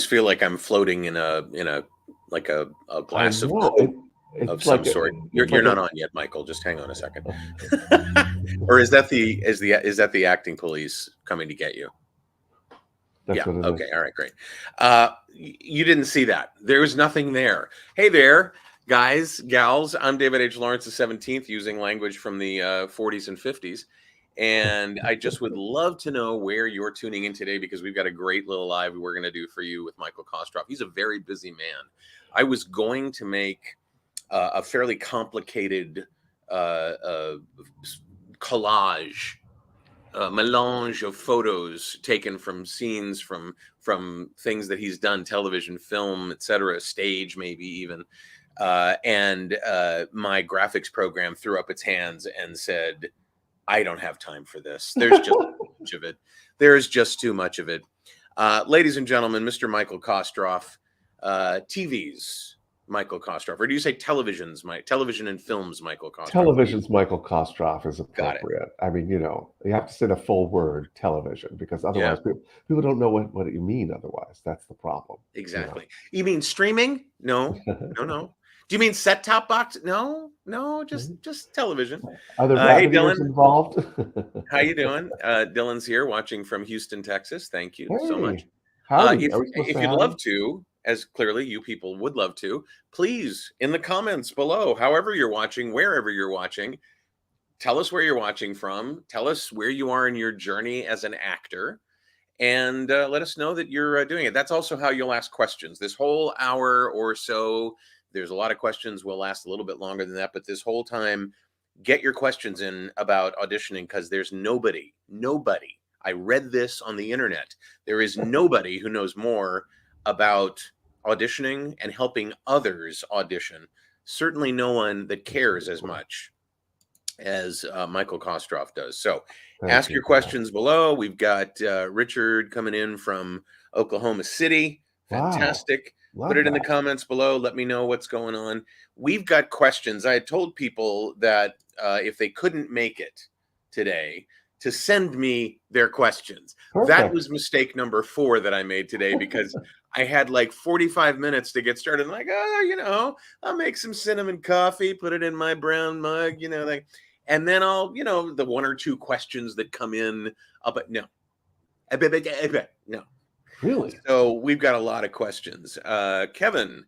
always feel like I'm floating in a like a glass of Coke of some sort. You're not on yet, Michael. Just hang on a second. Or is that the acting police coming to get you? That's yeah. Okay. All right. Great. You didn't see that. There was nothing there. Hey there, guys, gals. I'm David H. Lawrence the 17th, using language from the 40s and 50s. And I just would love to know where you're tuning in today, because we've got a great little live we're going to do for you with Michael Kostroff. He's a very busy man. I was going to make a fairly complicated collage, melange of photos taken from scenes from things that he's done, television, film, etc., stage, maybe even. And my graphics program threw up its hands and said, I don't have time for this. There's just too much of it. There's just too much of it. Ladies and gentlemen, Mr. Michael Kostroff, TV's Michael Kostroff, or do you say televisions, television and films, Michael Kostroff? Television's Michael Kostroff is appropriate. I mean, you have to say the full word television, because otherwise people don't know what you mean. Otherwise, that's the problem. Exactly. You mean streaming? No. Do you mean set-top box? No, just television. Are there hey, Dylan involved? How you doing? Dylan's here, watching from Houston, Texas. Thank you so much. If you'd love to, as clearly you people would love to, please, in the comments below, however you're watching, wherever you're watching, tell us where you're watching from. Tell us where you are in your journey as an actor, and let us know that you're doing it. That's also how you'll ask questions. This whole hour or so, there's a lot of questions. Will last a little bit longer than that, but this whole time, get your questions in about auditioning, because there's nobody, I read this on the internet, there is nobody who knows more about auditioning and helping others audition. Certainly no one that cares as much as Michael Kostroff does. So ask your questions below. We've got Richard coming in from Oklahoma City. Fantastic. Wow. Put it in the comments below. Let me know what's going on. We've got questions. I had told people that if they couldn't make it today, to send me their questions. Perfect. That was mistake number 4 that I made today, because I had like 45 minutes to get started. I'm like, I'll make some cinnamon coffee, put it in my brown mug, and then I'll, the 1 or 2 questions that come in. But no. No. Really? So we've got a lot of questions. Kevin,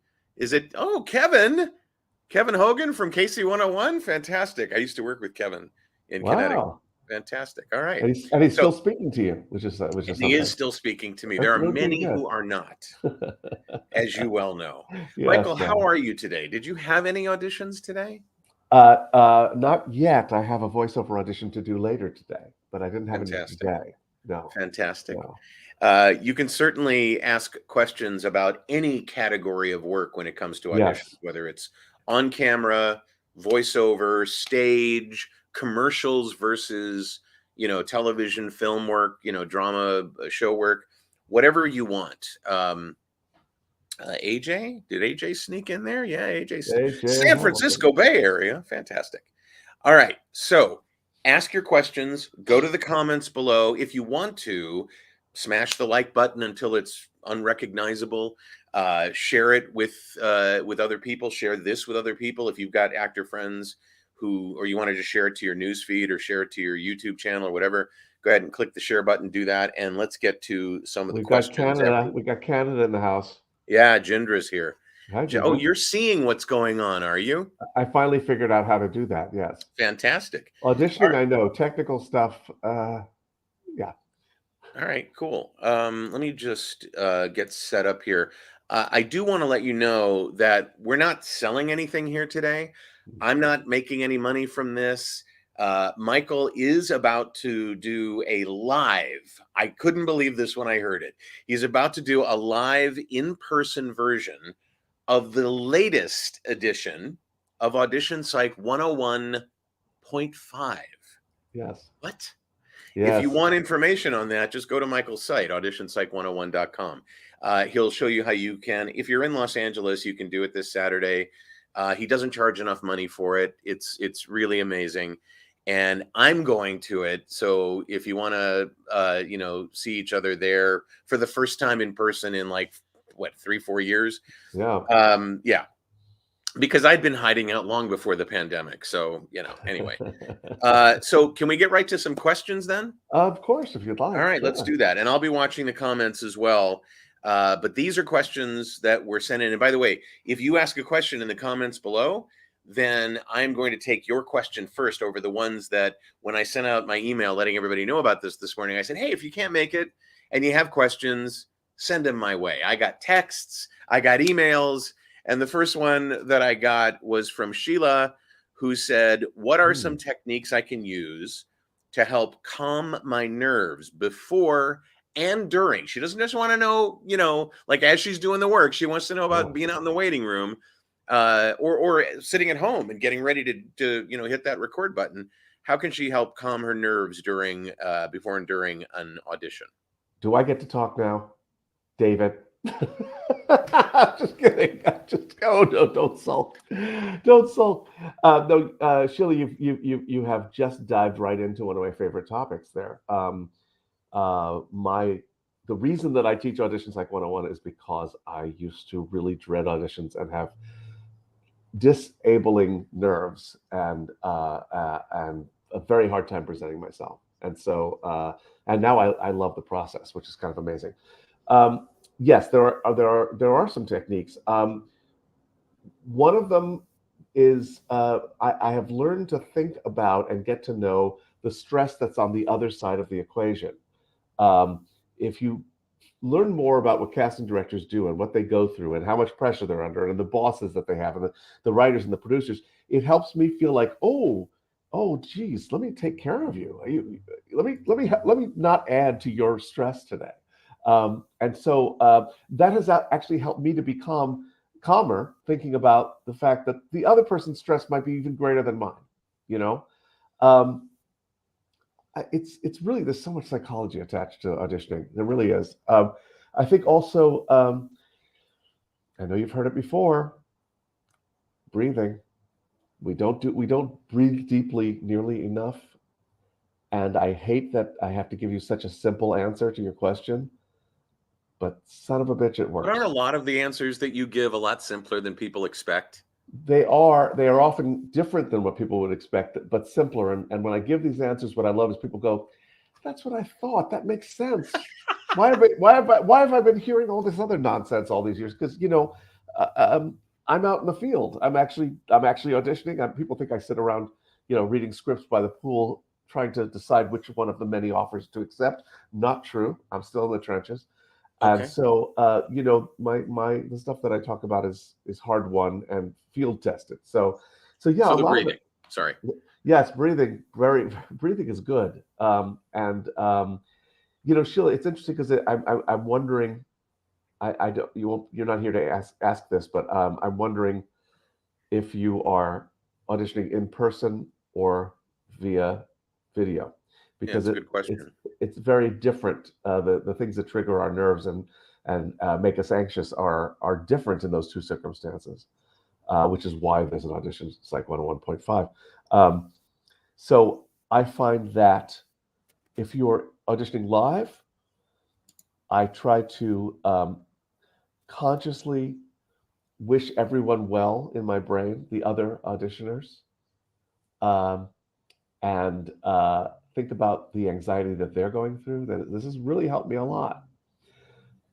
Kevin Hogan from KC101? Fantastic. I used to work with Kevin in Connecticut. Fantastic. All right. And he's still speaking to you, which is he is still speaking to me. There are many who are not, as you well know. Yes, Michael, how are you today? Did you have any auditions today? Not yet. I have a voiceover audition to do later today, but I didn't have any today. No. Fantastic. No. You can certainly ask questions about any category of work when it comes to auditions, whether it's on camera, voiceover, stage, commercials versus television, film work, drama, show work, whatever you want. AJ, did AJ sneak in there? Yeah, AJ. San Francisco Bay Area. Fantastic. All right, so ask your questions, go to the comments below. If you want to, smash the like button until it's unrecognizable. Share it with other people. Share this with other people. If you've got actor friends or you want to just share it to your news feed or share it to your YouTube channel or whatever, go ahead and click the share button, do that. And let's get to some of the questions. We got Canada in the house. Yeah, Jindra's here. Hi, Jindra. Oh, you're seeing what's going on, are you? I finally figured out how to do that, yes. Fantastic. Auditioning, right. I know. Technical stuff, yeah. All right, cool. Let me just get set up here. I do want to let you know that we're not selling anything here today. I'm not making any money from this. Michael is about to do a live. I couldn't believe this when I heard it. He's about to do a live in-person version of the latest edition of AuditionPsych101 POINT FIVE. Yes. What? Yes. If you want information on that, just go to Michael's site, AuditionPsych101.com. He'll show you how you can, if you're in Los Angeles, you can do it this Saturday. He doesn't charge enough money for it. It's really amazing. And I'm going to it. So if you want to, see each other there for the first time in person in like what, 3-4 years. Yeah. Because I'd been hiding out long before the pandemic. So, anyway. So can we get right to some questions then? Of course, if you'd like. All right, let's do that. And I'll be watching the comments as well. But these are questions that were sent in. And by the way, if you ask a question in the comments below, then I'm going to take your question first over the ones that when I sent out my email letting everybody know about this morning, I said, hey, if you can't make it and you have questions, send them my way. I got texts, I got emails. And the first one that I got was from Sheila, who said, what are some techniques I can use to help calm my nerves before and during? She doesn't just want to know, like as she's doing the work, she wants to know about being out in the waiting room or sitting at home and getting ready to hit that record button. How can she help calm her nerves during, before and during an audition? Do I get to talk now, David? Just kidding. No, don't sulk. Don't sulk. No, Sheila, you have just dived right into one of my favorite topics there. The reason that I teach AuditionPsych 101 is because I used to really dread auditions and have disabling nerves and a very hard time presenting myself. And so, and now I love the process, which is kind of amazing. Yes, there are some techniques. One of them is I have learned to think about and get to know the stress that's on the other side of the equation. If you learn more about what casting directors do and what they go through and how much pressure they're under and the bosses that they have and the writers and the producers, it helps me feel like, oh, geez, let me take care of you. Let me not add to your stress today. And so that has actually helped me to become calmer, thinking about the fact that the other person's stress might be even greater than mine. It's really, there's so much psychology attached to auditioning. There really is. I think also, I know you've heard it before, breathing. We don't breathe deeply nearly enough. And I hate that I have to give you such a simple answer to your question. But son of a bitch, it works. But aren't a lot of the answers that you give a lot simpler than people expect? They are often different than what people would expect, but simpler. And when I give these answers, what I love is people go, "That's what I thought. That makes sense. Why have I been hearing all this other nonsense all these years?" Because I'm out in the field. I'm actually auditioning. People think I sit around, reading scripts by the pool, trying to decide which one of the many offers to accept. Not true. I'm still in the trenches. And so, the stuff that I talk about is hard won and field tested. So yeah. So the breathing. Sorry. Yes, breathing is good. Sheila, it's interesting because I'm wondering. You're not here to ask this, but I'm wondering if you are auditioning in person or via video. Because that's a good question. It's very different. The things that trigger our nerves and make us anxious are different in those two circumstances, which is why there's an AuditionPsych 101.5. So I find that if you're auditioning live, I try to consciously wish everyone well in my brain, the other auditioners, and think about the anxiety that they're going through. That this has really helped me a lot.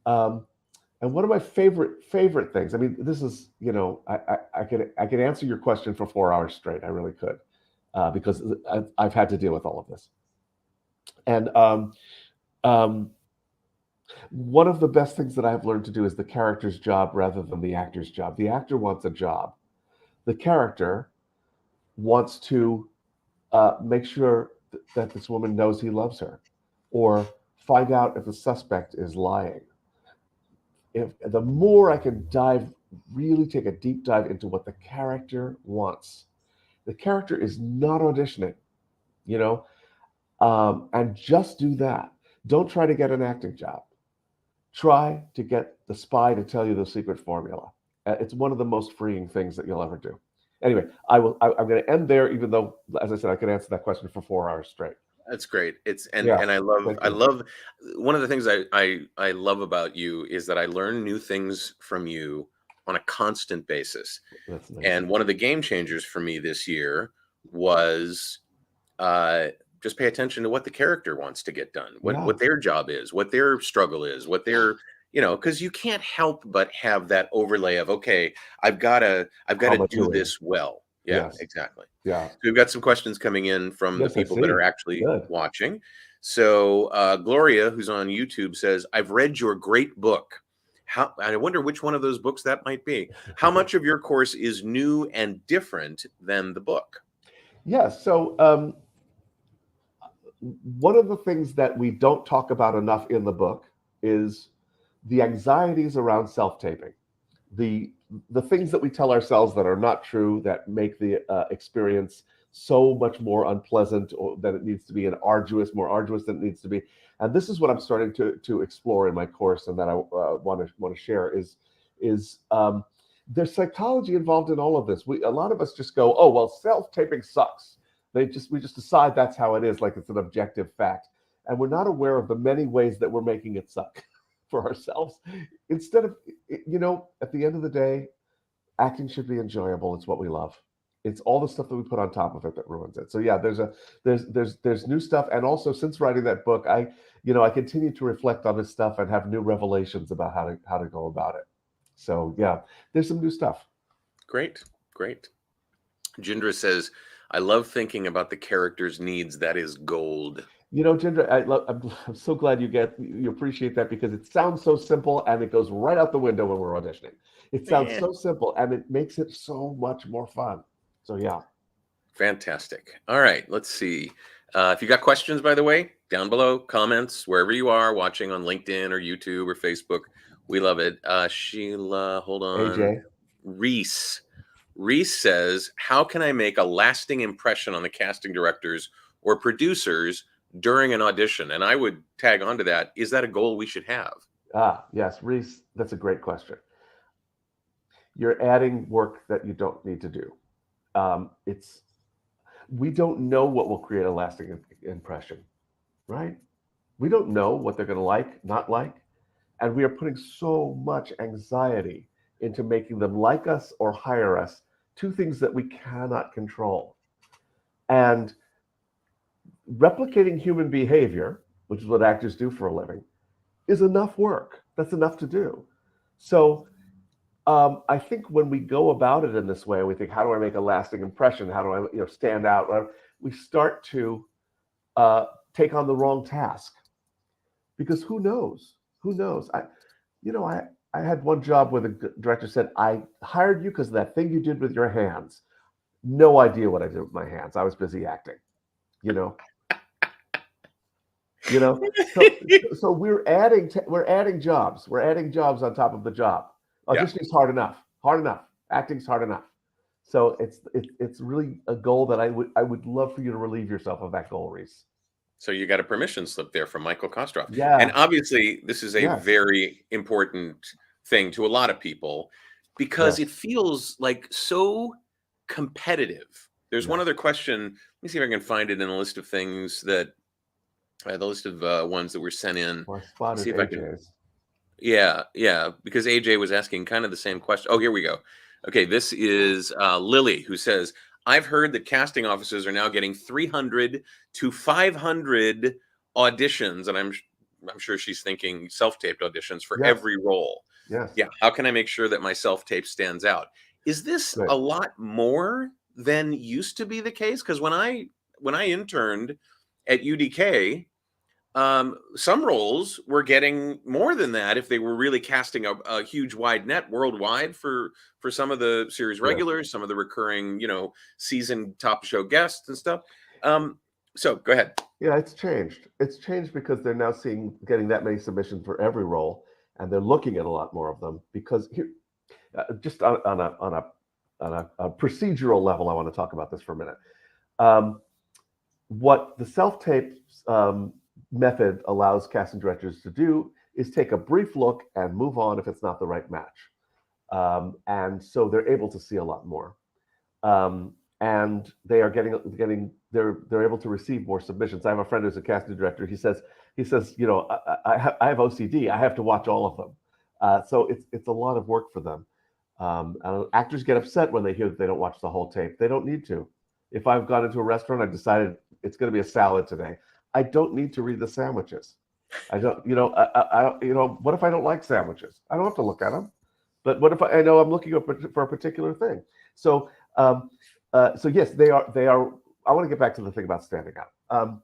And one of my favorite things. I mean, this is I could answer your question for 4 hours straight. I really could, because I've had to deal with all of this. And one of the best things that I've learned to do is the character's job rather than the actor's job. The actor wants a job. The character wants to make sure that this woman knows he loves her, or find out if the suspect is lying. If the more I can really take a deep dive into what the character wants. The character is not auditioning, and just do that. Don't try to get an acting job. Try to get the spy to tell you the secret formula. It's one of the most freeing things that you'll ever do. Anyway, I'm going to end there, even though, as I said, I could answer that question for 4 hours straight. That's great. And I love one of the things I love about you is that I learn new things from you on a constant basis. That's nice. And one of the game changers for me this year was just pay attention to what the character wants to get done, what their job is, what their struggle is, what their, because you can't help but have that overlay of, okay, I've got to do this well. Yeah, Yes. exactly. Yeah. So we've got some questions coming in from the people that are actually watching. So Gloria, who's on YouTube, says, I've read your great book. I wonder which one of those books that might be. How much of your course is new and different than the book? Yeah. So one of the things that we don't talk about enough in the book is the anxieties around self-taping, the things that we tell ourselves that are not true, that make the experience so much more unpleasant than it needs to be, and more arduous than it needs to be. And this is what I'm starting to explore in my course, and that I want to share is there's psychology involved in all of this. A lot of us just go, oh well, self-taping sucks. We just decide that's how it is, like it's an objective fact, and we're not aware of the many ways that we're making it suck for ourselves. Instead of, at the end of the day, acting should be enjoyable. It's what we love. It's all the stuff that we put on top of it that ruins it. So yeah, there's new stuff, and also since writing that book, I continue to reflect on this stuff and have new revelations about how to go about it. So yeah, there's some new stuff. Great. Jindra says, I love thinking about the character's needs. That is gold. Jindra, I'm so glad you appreciate that, because it sounds so simple and it goes right out the window when we're auditioning. It sounds so simple and it makes it so much more fun. So yeah. Fantastic. All right, let's see. If you got questions, by the way, down below, comments, wherever you are watching on LinkedIn or YouTube or Facebook, we love it. Sheila, hold on. AJ. Reese says, how can I make a lasting impression on the casting directors or producers during an audition? And I would tag onto that. Is that a goal we should have? Yes, Reese, that's a great question. You're adding work that you don't need to do. We don't know what will create a lasting impression, right? We don't know what they're going to like, not like. And we are putting so much anxiety into making them like us or hire us, two things that we cannot control. And replicating human behavior, which is what actors do for a living, is enough work. That's enough to do. So I think when we go about it in this way, we think, how do I make a lasting impression? How do I stand out? We start to take on the wrong task, because who knows? I had one job where the director said, I hired you because of that thing you did with your hands. No idea what I did with my hands. I was busy acting, So we're adding jobs. We're adding jobs on top of the job. Auditioning is hard enough. Acting's hard enough. So it's really a goal that I would love for you to relieve yourself of that goal, Reese. So you got a permission slip there from Michael Kostroff. Yeah. And obviously this is a very important thing to a lot of people, because it feels like so competitive. There's one other question. Let me see if I can find it in a list of things that the list of ones that were sent in. Well, I spotted see if AJ's. I can. Yeah, because AJ was asking kind of the same question. Oh, here we go. Okay, this is Lily, who says, I've heard that casting offices are now getting 300 to 500 auditions, and I'm sure she's thinking self-taped auditions for every role. Yes. Yeah. How can I make sure that my self-tape stands out? Is this a lot more than used to be the case? Because when I interned at UDK, some roles were getting more than that if they were really casting a huge wide net worldwide for some of the series regulars, some of the recurring, season top show guests and stuff. So go ahead. Yeah, it's changed. It's changed because they're now getting that many submissions for every role, and they're looking at a lot more of them. Because here, just on a procedural level, I want to talk about this for a minute. What the self-tape method allows casting directors to do is take a brief look and move on if it's not the right match. And so they're able to see a lot more. and they are they're able to receive more submissions. I have a friend who's a casting director. He says, you know, I have OCD. I have to watch all of them. So it's a lot of work for them. Actors get upset when they hear that they don't watch the whole tape. They don't need to. If I've gone into a restaurant, I've decided it's going to be a salad today, I don't need to read the sandwiches. I don't, you know, what if I don't like sandwiches? I don't have to look at them. But what if I know I'm looking for a particular thing? So, so yes, they are. I want to get back to the thing about standing out.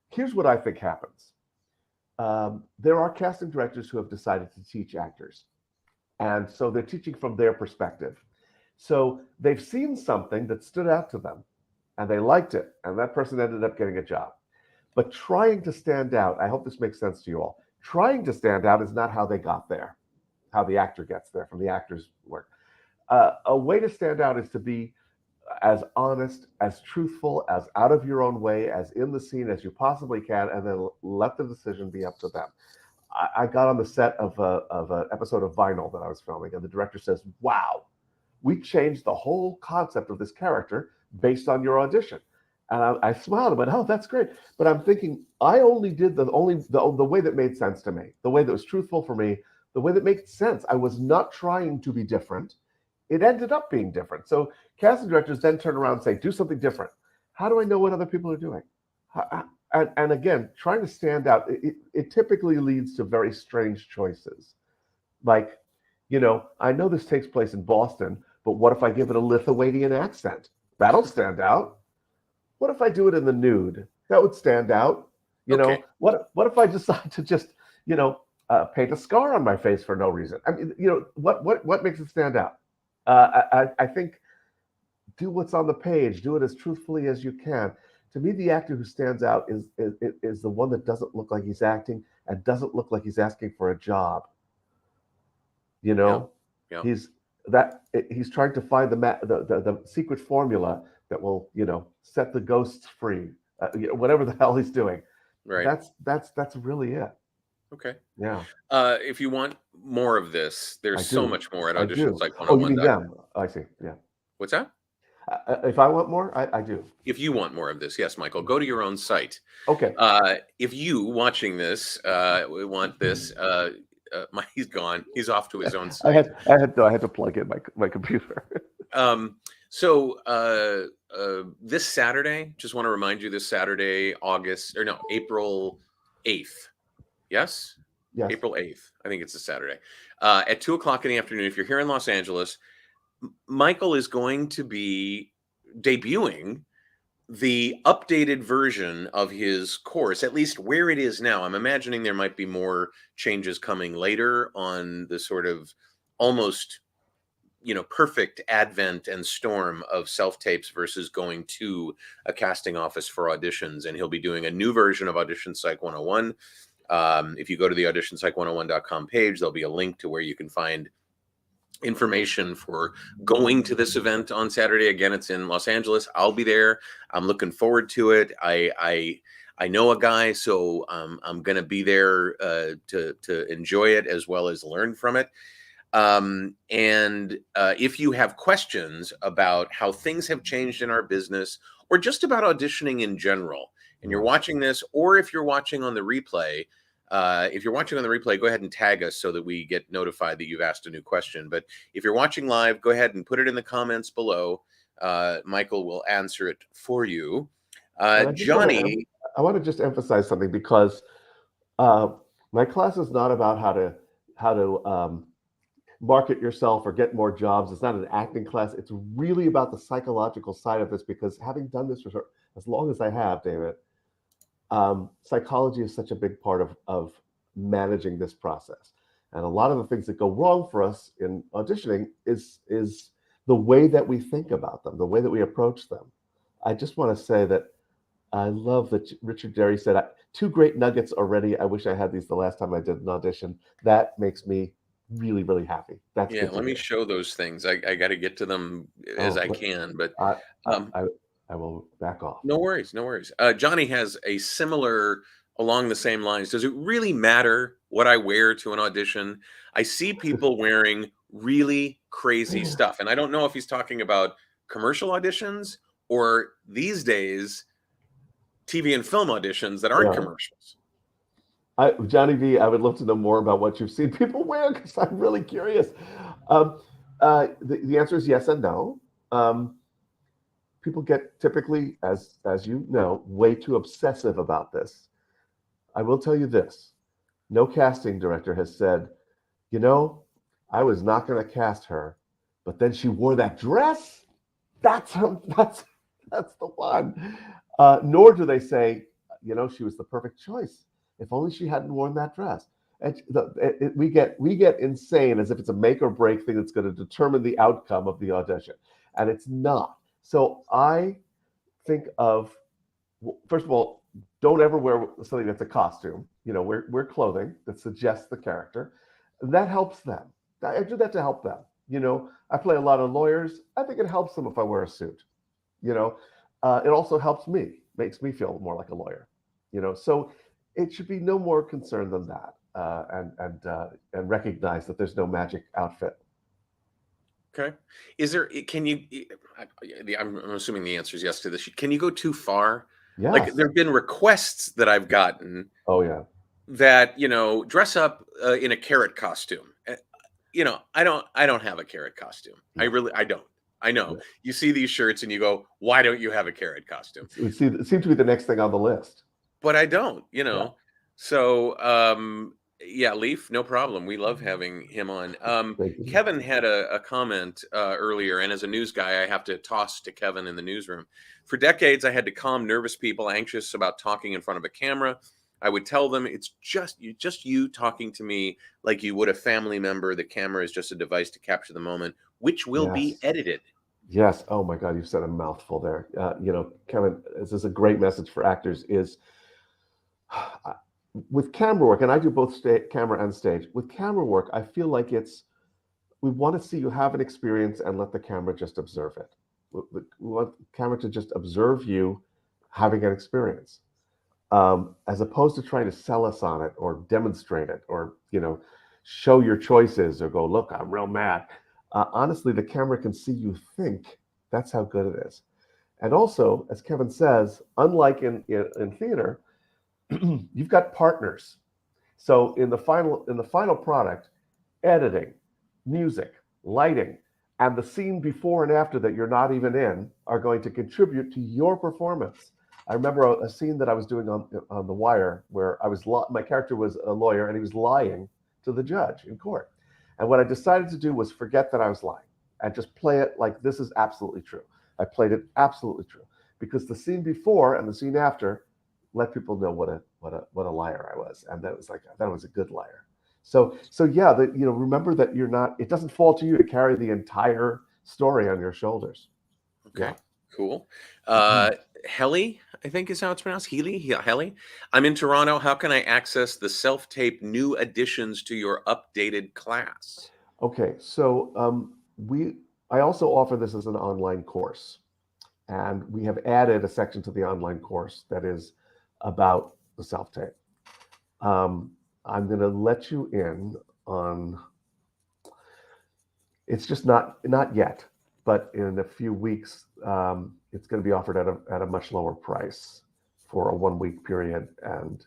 Here's what I think happens. There are casting directors who have decided to teach actors. And so they're teaching from their perspective. So they've seen something that stood out to them and they liked it. And that person ended up getting a job. But trying to stand out, I hope this makes sense to you all. Trying to stand out is not how they got there, how the actor gets there from the actor's work. A way to stand out is to be as honest, as truthful, as out of your own way, as in the scene as you possibly can, and then let the decision be up to them. I got on the set of an episode of Vinyl that I was filming, and the director says, "Wow, we changed the whole concept of this character based on your audition." And I smiled and went, "Oh, that's great." But I'm thinking, I only did the way that made sense to me, the way that was truthful for me, the way that made sense. I was not trying to be different. It ended up being different. So casting directors then turn around and say, "Do something different." How do I know what other people are doing? And again, trying to stand out, it typically leads to very strange choices. Like, you know, I know this takes place in Boston, but what if I give it a Lithuanian accent? That'll stand out. What if I do it in the nude? That would stand out. You know, what if I decide to just, you know, paint a scar on my face for no reason? I mean, you know, what makes it stand out? I think do what's on the page. Do it as truthfully as you can. To me, the actor who stands out is the one that doesn't look like he's acting and doesn't look like he's asking for a job. You know, he's trying to find the secret formula that will, you know, set the ghosts free. You know, whatever the hell he's doing. Right. That's really it. Okay. Yeah. If you want more of this, there's so much more at AuditionPsych101. Oh, you mean them? I see. Yeah. What's that? If I want more, I do. If you want more of this, yes, Michael, go to your own site. Okay. If you watching this want this, he's gone. He's off to his own site. I had to plug in my computer. So this Saturday, just want to remind you, this Saturday, April 8th. Yes? Yes. April 8th. I think it's a Saturday. At 2:00 in the afternoon, if you're here in Los Angeles, Michael is going to be debuting the updated version of his course, at least where it is now. I'm imagining there might be more changes coming later on the sort of almost, you know, perfect advent and storm of self-tapes versus going to a casting office for auditions. And he'll be doing a new version of AuditionPsych101. If you go to the AuditionPsych101.com page, there'll be a link to where you can find information for going to this event on Saturday. Again, it's in Los Angeles. I'll be there. I'm looking forward to it. I know a guy, so I'm going to be there to enjoy it as well as learn from it. And if you have questions about how things have changed in our business or just about auditioning in general, and you're watching this, or if you're watching on the replay, go ahead and tag us so that we get notified that you've asked a new question. But if you're watching live, go ahead and put it in the comments below. Michael will answer it for you. Johnny, I want to just emphasize something, because my class is not about how to market yourself or get more jobs. It's not an acting class. It's really about the psychological side of this, because having done this for as long as I have, David, psychology is such a big part of managing this process. And a lot of the things that go wrong for us in auditioning is the way that we think about them, the way that we approach them. I just want to say that I love that Richard Derry said, 2 great nuggets already. I wish I had these the last time I did an audition. That makes me really, really happy. That's let me show those things. I got to get to them as I can, but I will back off. No worries. Johnny has a similar, along the same lines. Does it really matter what I wear to an audition? I see people wearing really crazy stuff, and I don't know if he's talking about commercial auditions or these days TV and film auditions that aren't commercials? Johnny V, I would love to know more about what you've seen people wear, because I'm really curious. The answer is yes and no. People get typically, as you know, way too obsessive about this. I will tell you this. No casting director has said, you know, I was not going to cast her, but then she wore that dress. That's the one. Nor do they say, you know, she was the perfect choice. If only she hadn't worn that dress. And we get insane, as if it's a make or break thing that's going to determine the outcome of the audition, and it's not. So I think of, first of all, don't ever wear something that's a costume. You know, wear clothing that suggests the character. That helps them. I do that to help them. You know, I play a lot of lawyers. I think it helps them if I wear a suit. You know, it also helps me, makes me feel more like a lawyer. You know, so it should be no more concern than that, and recognize that there's no magic outfit. Okay. Is there? Can you? I'm assuming the answer is yes to this. Can you go too far? Yeah. Like there have been requests that I've gotten. Oh yeah. That, you know, dress up in a carrot costume. You know, I don't have a carrot costume. I don't. I know. Yeah. You see these shirts and you go, why don't you have a carrot costume? It seems to be the next thing on the list. But I don't, you know. Yeah. So yeah, Leaf, no problem. We love having him on. Kevin had a comment earlier, and as a news guy, I have to toss to Kevin in the newsroom. For decades, I had to calm nervous people anxious about talking in front of a camera. I would tell them it's just you talking to me like you would a family member. The camera is just a device to capture the moment, which will be edited. Yes. Oh my God, you've said a mouthful there. You know, Kevin, this is a great message for actors. Is with camera work, and I do both camera and stage. With camera work, I feel like we want to see you have an experience and let the camera just observe it. We want the camera to just observe you having an experience. As opposed to trying to sell us on it or demonstrate it or, you know, show your choices or go, look, I'm real mad. Honestly, the camera can see you think. That's how good it is. And also, as Kevin says, unlike in theater, you've got partners. So in the final product, editing, music, lighting, and the scene before and after that you're not even in are going to contribute to your performance. I remember a scene that I was doing on The Wire where my character was a lawyer and he was lying to the judge in court. And what I decided to do was forget that I was lying and just play it like this is absolutely true. I played it absolutely true because the scene before and the scene after let people know what a liar I was, and that was a good liar. So yeah, you know, remember that it doesn't fall to you to carry the entire story on your shoulders. Okay. Yeah. Cool. Helly, I think is how it's pronounced. Helly. I'm in Toronto. How can I access the self-tape new additions to your updated class? Okay, so I also offer this as an online course, and we have added a section to the online course that is about the self-tape. I'm going to let you in on. It's just not yet. But in a few weeks, it's going to be offered at a much lower price for a 1-week period. And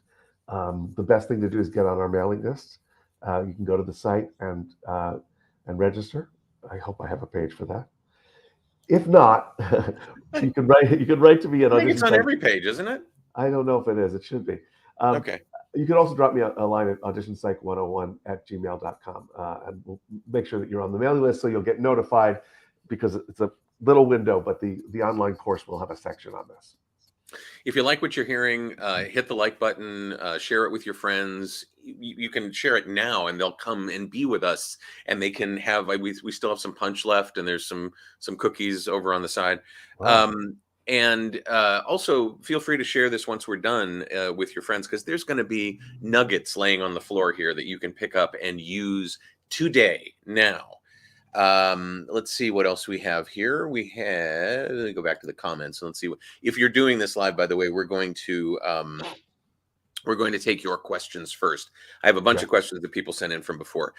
the best thing to do is get on our mailing list. You can go to the site and register. I hope I have a page for that. If not, you can write to me at. I think it's on every page, isn't it? I don't know if it is. It should be. Okay. You can also drop me a line at AuditionPsych101 @gmail.com, and we'll make sure that you're on the mailing list so you'll get notified. Because it's a little window, but the online course will have a section on this. If you like what you're hearing, hit the like button, share it with your friends. You can share it now and they'll come and be with us and they can have, we still have some punch left and there's some cookies over on the side. Wow. And also feel free to share this once we're done with your friends, because there's going to be nuggets laying on the floor here that you can pick up and use today, now. Let's see what else we have here. Let me go back to the comments and let's see if you're doing this live, by the way, we're going to We're going to take your questions first. I have a bunch of questions that people sent in from before.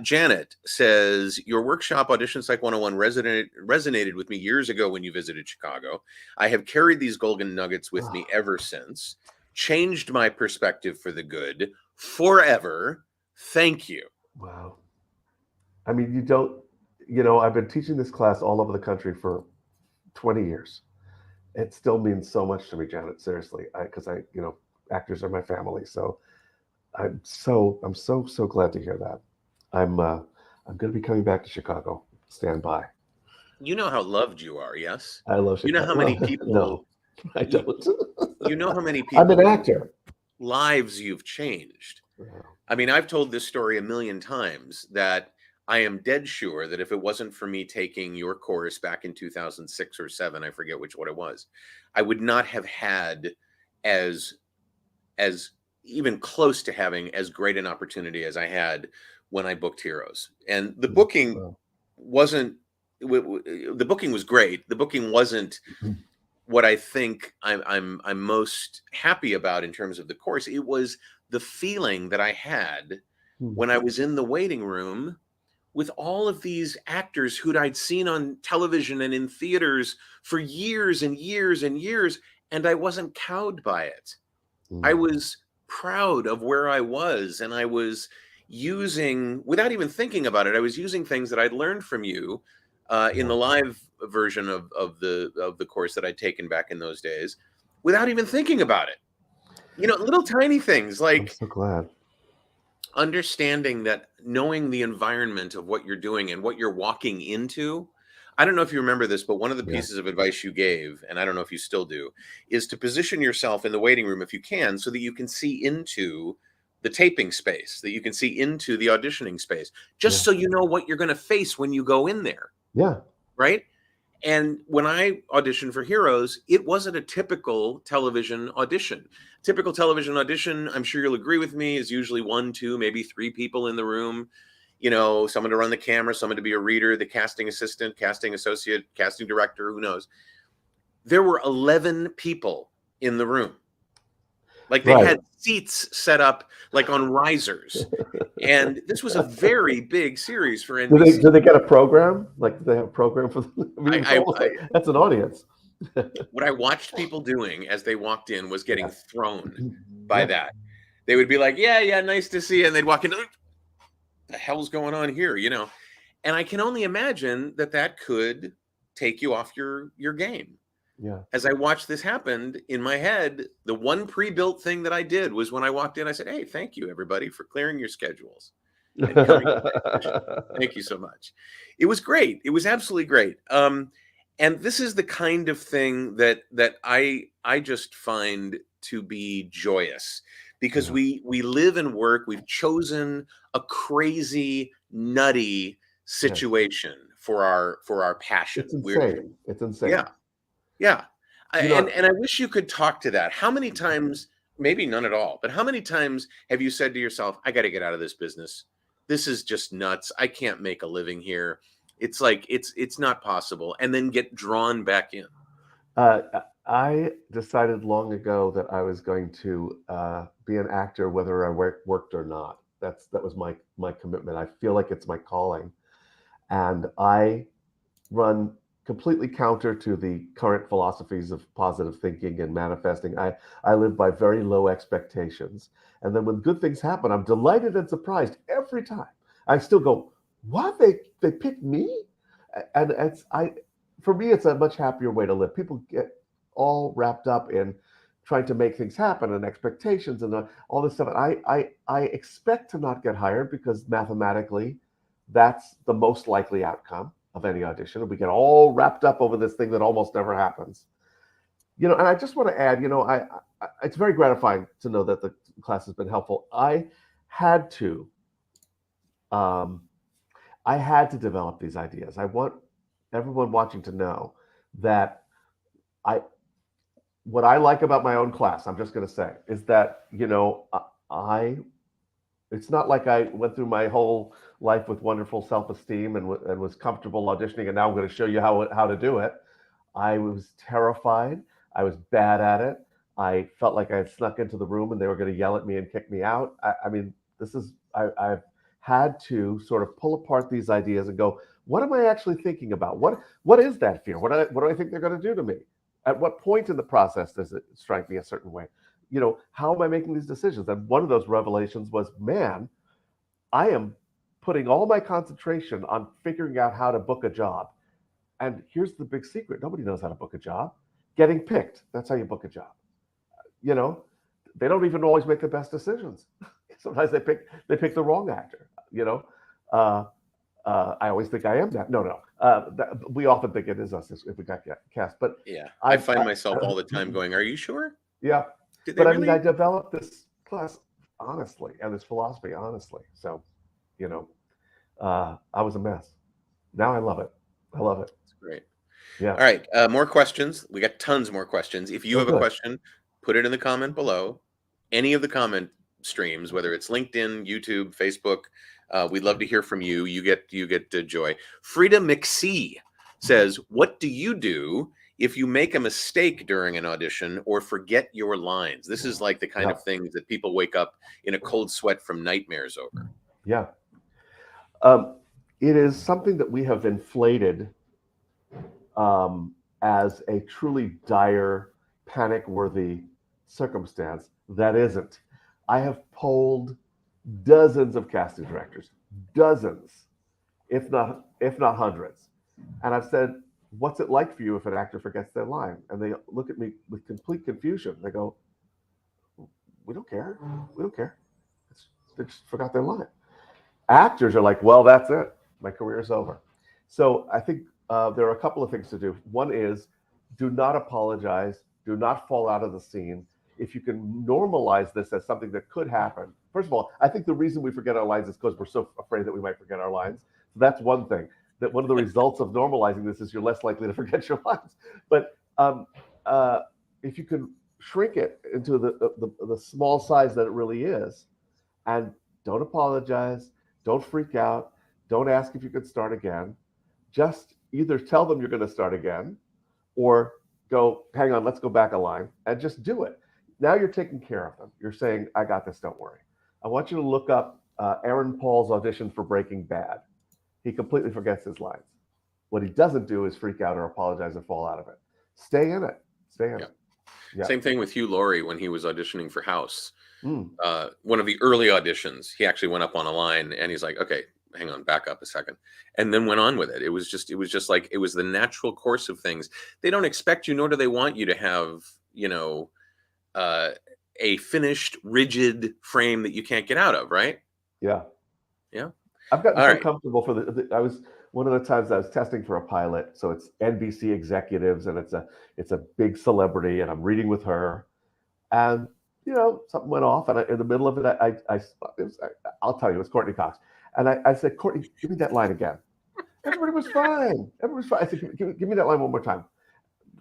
Janet says, your workshop Audition Psych 101 resonated with me years ago when you visited Chicago. I have carried these golden nuggets with me ever since. Changed my perspective for the good forever. Thank you. Wow. I mean, I've been teaching this class all over the country for 20 years. It still means so much to me, Janet, seriously, because actors are my family. So I'm so glad to hear that. I'm going to be coming back to Chicago. Stand by. You know how loved you are, yes? I love Chicago. You know how many people... No, I don't. You know how many people... I'm an actor. Lives you've changed. Yeah. I mean, I've told this story a million times that I am dead sure that if it wasn't for me taking your course back in 2006 or 7, I forget which one it was, I would not have had as even close to having as great an opportunity as I had when I booked Heroes. And the booking wasn't, the booking was great. The booking wasn't what I think I'm most happy about in terms of the course. It was the feeling that I had when I was in the waiting room with all of these actors who I'd seen on television and in theaters for years and years and years, and I wasn't cowed by it. I was proud of where I was, and I was using, without even thinking about it, I was using things that I'd learned from you in the live version of the course that I'd taken back in those days, without even thinking about it. Little tiny things like, I'm so glad. Understanding that, knowing the environment of what you're doing and what you're walking into. I don't know if you remember this, but one of the pieces of advice you gave, and I don't know if you still do, is to position yourself in the waiting room if you can, so that you can see into the taping space, that you can see into the auditioning space, just so you know what you're going to face when you go in there. Yeah. Right? And when I auditioned for Heroes, it wasn't a typical television audition. Typical television audition, I'm sure you'll agree with me, is usually 1, 2, maybe 3 people in the room. Someone to run the camera, someone to be a reader, the casting assistant, casting associate, casting director, who knows. There were 11 people in the room. Like they had seats set up like on risers. And this was a very big series for NBC. Do they get a program? Like, do they have a program for that's an audience. What I watched people doing as they walked in was getting thrown by that. They would be like, yeah, nice to see you. And they'd walk in, the hell's going on here, And I can only imagine that could take you off your game. Yeah. As I watched this happen in my head, the one pre-built thing that I did was when I walked in, I said, hey, thank you, everybody, for clearing your schedules. And coming Thank you so much. It was great. It was absolutely great. And this is the kind of thing that I just find to be joyous, because we live and work. We've chosen a crazy, nutty situation for our passion. It's insane. It's insane. Yeah. And I wish you could talk to that. How many times, maybe none at all, but how many times have you said to yourself, I got to get out of this business. This is just nuts. I can't make a living here. It's like, it's not possible. And then get drawn back in. I decided long ago that I was going to be an actor, whether I worked or not. That was my commitment. I feel like it's my calling. And I run completely counter to the current philosophies of positive thinking and manifesting. I live by very low expectations. And then when good things happen, I'm delighted and surprised every time. I still go, what? They picked me? And for me, it's a much happier way to live. People get all wrapped up in trying to make things happen and expectations and all this stuff. And I expect to not get hired, because mathematically, that's the most likely outcome of any audition. We get all wrapped up over this thing that almost never happens. And I just want to add, it's very gratifying to know that the class has been helpful. I had to develop these ideas. I want everyone watching to know that what I like about my own class, I'm just going to say, is that, it's not like I went through my whole life with wonderful self-esteem and was comfortable auditioning, and now I'm going to show you how to do it. I was terrified. I was bad at it. I felt like I had snuck into the room and they were going to yell at me and kick me out. I mean, I've had to sort of pull apart these ideas and go, what am I actually thinking about? What is that fear? What do I think they're going to do to me? At what point in the process does it strike me a certain way? You know, how am I making these decisions? And one of those revelations was, man, I am putting all my concentration on figuring out how to book a job. And here's the big secret. Nobody knows how to book a job. Getting picked. That's how you book a job. You know, they don't even always make the best decisions. Sometimes they pick the wrong actor. You know, I always think I am that. No. We often think it is us if we got cast. But yeah, I find myself all the time going, "Are you sure?" Yeah, but really? I mean, I developed this class honestly and this philosophy honestly. So, you know, I was a mess. Now I love it. I love it. It's great. Yeah. All right. More questions. We got tons more questions. If you have a question, put it in the comment below. Any of the comment streams, whether it's LinkedIn, YouTube, Facebook, we'd love to hear from you. You get joy. Frida McSee says, "What do you do if you make a mistake during an audition or forget your lines?" This is like the kind of things that people wake up in a cold sweat from nightmares over. Yeah. It is something that we have inflated as a truly dire, panic-worthy circumstance that isn't. I have polled dozens of casting directors, dozens, if not hundreds, and I've said, "What's it like for you if an actor forgets their line?" And they look at me with complete confusion. They go, "We don't care. We don't care. They just forgot their line." Actors are like, "Well, that's it. My career is over." So I think there are a couple of things to do. One is, do not apologize. Do not fall out of the scene. If you can normalize this as something that could happen. First of all, I think the reason we forget our lines is because we're so afraid that we might forget our lines. So that's one thing. That one of the results of normalizing this is you're less likely to forget your lines. But if you can shrink it into the small size that it really is, and don't apologize, don't freak out, don't ask if you could start again. Just either tell them you're going to start again, or go, "Hang on, let's go back a line," and just do it. Now you're taking care of them. You're saying, "I got this, don't worry." I want you to look up Aaron Paul's audition for Breaking Bad. He completely forgets his lines. What he doesn't do is freak out or apologize and fall out of it. Stay in it. Stay in it. Yeah. Same thing with Hugh Laurie when he was auditioning for House. One of the early auditions, he actually went up on a line and he's like, "Okay, hang on, back up a second," and then went on with it. It was just like, it was the natural course of things. They don't expect you, nor do they want you to have, you know, a finished, rigid frame that you can't get out of, right? Yeah. Yeah. I've gotten so comfortable for I was one of the times I was testing for a pilot, so it's NBC executives and it's a big celebrity, and I'm reading with her, and you know, something went off, and in the middle of it, I'll tell you, it was Courtney Cox, and I said, "Courtney, give me that line again." Everybody was fine. Everybody was fine. I said, give me that line one more time."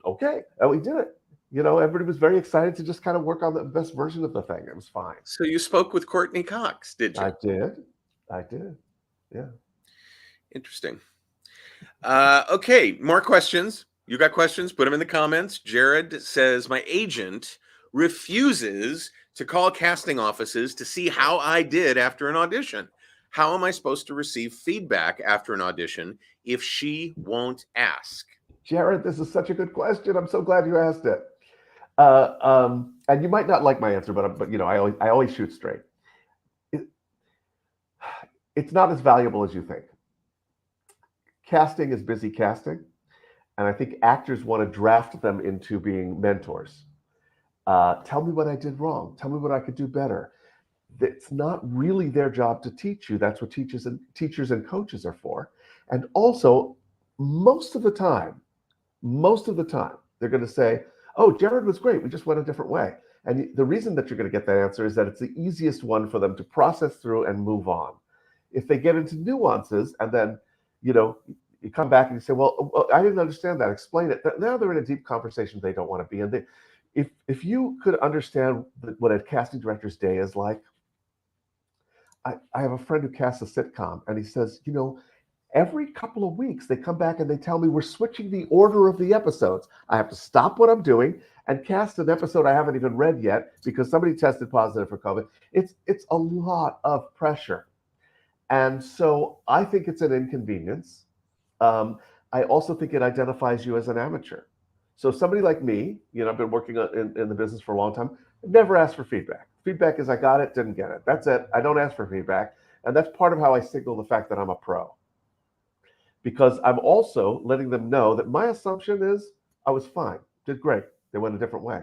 Okay, and we did it. You know, everybody was very excited to just kind of work on the best version of the thing. It was fine. So you spoke with Courtney Cox, did you? I did. Yeah. Interesting. Okay, more questions. You got questions? Put them in the comments. Jared says, "My agent refuses to call casting offices to see how I did after an audition. How am I supposed to receive feedback after an audition if she won't ask?" Jared, this is such a good question. I'm so glad you asked it. And you might not like my answer, but you know, I always shoot straight. It's not as valuable as you think. Casting is busy casting, and I think actors want to draft them into being mentors. Tell me what I did wrong. Tell me what I could do better. It's not really their job to teach you. That's what teachers and coaches are for. And also, most of the time, they're going to say, "Oh, Jared was great. We just went a different way." And the reason that you're going to get that answer is that it's the easiest one for them to process through and move on. If they get into nuances and then, you know, you come back and you say, well, I didn't understand that. Explain it. Now they're in a deep conversation they don't want to be in. If you could understand what a casting director's day is like, I have a friend who casts a sitcom, and he says, you know, Every couple of weeks, they come back and they tell me we're switching the order of the episodes. I have to stop what I'm doing and cast an episode I haven't even read yet because somebody tested positive for COVID. It's a lot of pressure. And so I think it's an inconvenience. I also think it identifies you as an amateur. So somebody like me, I've been working in the business for a long time, never asked for feedback. Feedback is I got it, didn't get it. That's it. I don't ask for feedback. And that's part of how I signal the fact that I'm a pro. Because I'm also letting them know that my assumption is I was fine, did great. They went a different way.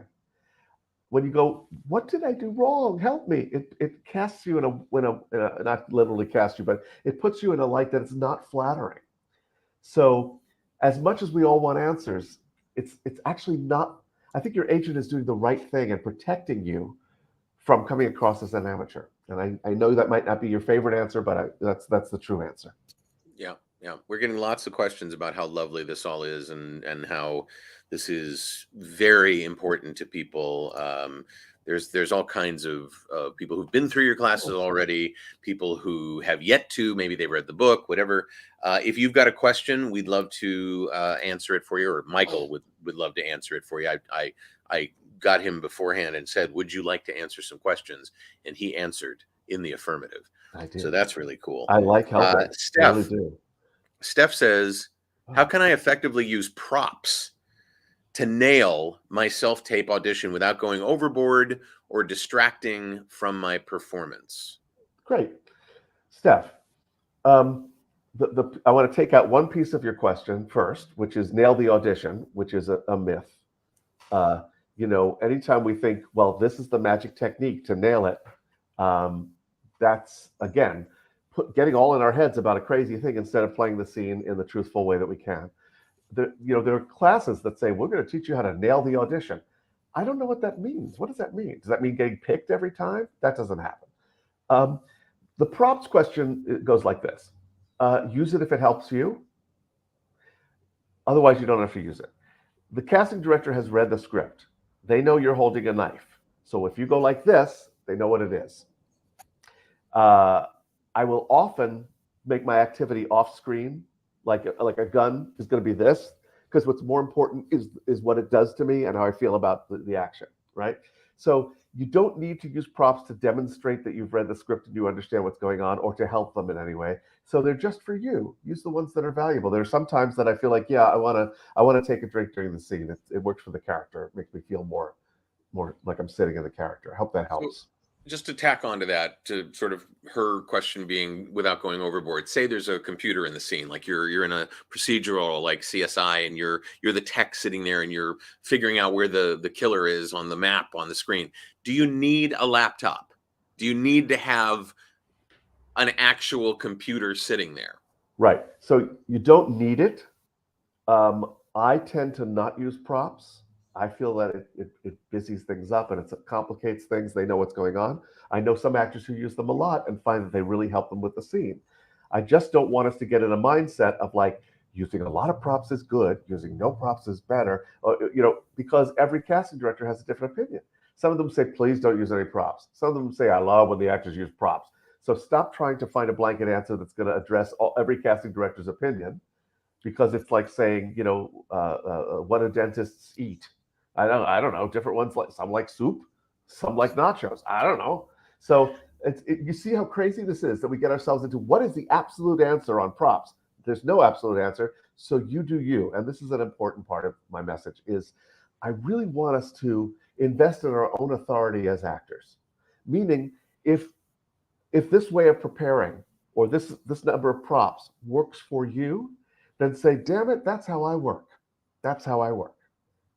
When you go, what did I do wrong? Help me. It casts you in a not literally casts you, but it puts you in a light that is not flattering. So as much as we all want answers, it's actually not. I think your agent is doing the right thing and protecting you from coming across as an amateur. And I know that might not be your favorite answer, but that's the true answer. Yeah. Yeah, we're getting lots of questions about how lovely this all is and how this is very important to people. There's all kinds of people who've been through your classes already, people who have yet to, maybe they read the book, whatever. If you've got a question, we'd love to answer it for you, or Michael would love to answer it for you. I got him beforehand and said, would you like to answer some questions? And he answered in the affirmative. I did. So that's really cool. I like helping. Steph, I really do. Steph says, how can I effectively use props to nail my self-tape audition without going overboard or distracting from my performance? Great. Steph, I want to take out one piece of your question first, which is nail the audition, which is a myth. Anytime we think, well, this is the magic technique to nail it, that's, again, getting all in our heads about a crazy thing instead of playing the scene in the truthful way that we can. There are classes that say, we're going to teach you how to nail the audition. I don't know what that means. What does that mean? Does that mean getting picked every time? That doesn't happen. The prompts question goes like this. Use it if it helps you. Otherwise, you don't have to use it. The casting director has read the script. They know you're holding a knife. So if you go like this, they know what it is. I will often make my activity off screen, like a gun is going to be this, because what's more important is what it does to me and how I feel about the action, right? So you don't need to use props to demonstrate that you've read the script and you understand what's going on or to help them in any way. So they're just for you. Use the ones that are valuable. There are some times that I feel like, yeah, I want to take a drink during the scene. It works for the character. It makes me feel more like I'm sitting in the character. I hope that helps. Just to tack onto that, to sort of her question being without going overboard, say there's a computer in the scene, like you're in a procedural like CSI and you're the tech sitting there and you're figuring out where the killer is on the map on the screen. Do you need a laptop? Do you need to have an actual computer sitting there? Right. So you don't need it. I tend to not use props. I feel that it busies things up and it complicates things. They know what's going on. I know some actors who use them a lot and find that they really help them with the scene. I just don't want us to get in a mindset of like using a lot of props is good, using no props is better, because every casting director has a different opinion. Some of them say, please don't use any props. Some of them say, I love when the actors use props. So stop trying to find a blanket answer that's going to address every casting director's opinion, because it's like saying, what do dentists eat? I don't know. Different ones, some like soup, some like nachos. I don't know. So you see how crazy this is, that we get ourselves into what is the absolute answer on props? There's no absolute answer. So you do you. And this is an important part of my message is I really want us to invest in our own authority as actors. Meaning if this way of preparing or this number of props works for you, then say, damn it, that's how I work. That's how I work.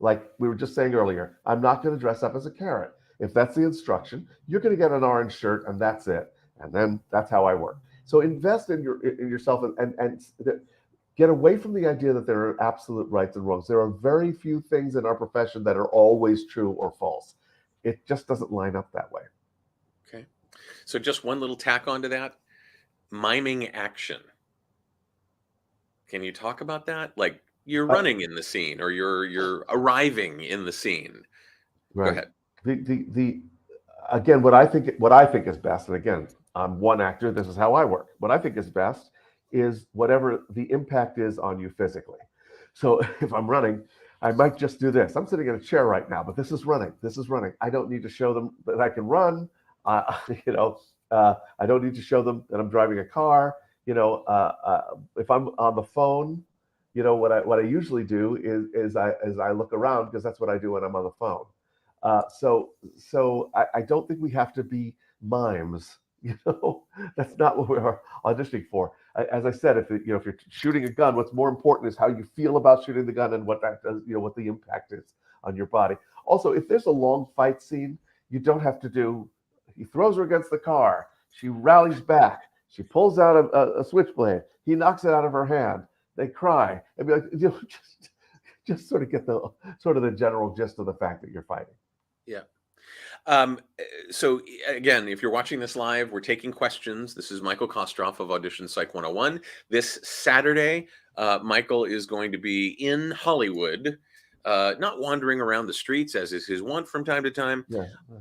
Like we were just saying earlier, I'm not going to dress up as a carrot. If that's the instruction, you're going to get an orange shirt and that's it. And then that's how I work. So invest in yourself and get away from the idea that there are absolute rights and wrongs. There are very few things in our profession that are always true or false. It just doesn't line up that way. Okay. So just one little tack onto that, miming action. Can you talk about that? Like you're running in the scene or you're arriving in the scene. Right. Go ahead. Again, what I think is best, and again, I'm one actor, this is how I work. What I think is best is whatever the impact is on you physically. So if I'm running, I might just do this. I'm sitting in a chair right now, but this is running. This is running. I don't need to show them that I can run. You know, I don't need to show them that I'm driving a car. You know, if I'm on the phone, you know, what I usually do is I look around, because that's what I do when I'm on the phone. So I don't think we have to be mimes. You know, that's not what we're auditioning for. As I said, if you're shooting a gun, what's more important is how you feel about shooting the gun and what that does. You know, what the impact is on your body. Also, if there's a long fight scene, you don't have to do. He throws her against the car. She rallies back. She pulls out a switchblade. He knocks it out of her hand. They cry and be like, you know, just sort of get the general gist of the fact that you're fighting. Yeah. So again, if you're watching this live, we're taking questions. This is Michael Kostroff of Audition Psych 101. This Saturday, Michael is going to be in Hollywood, not wandering around the streets as is his wont from time to time,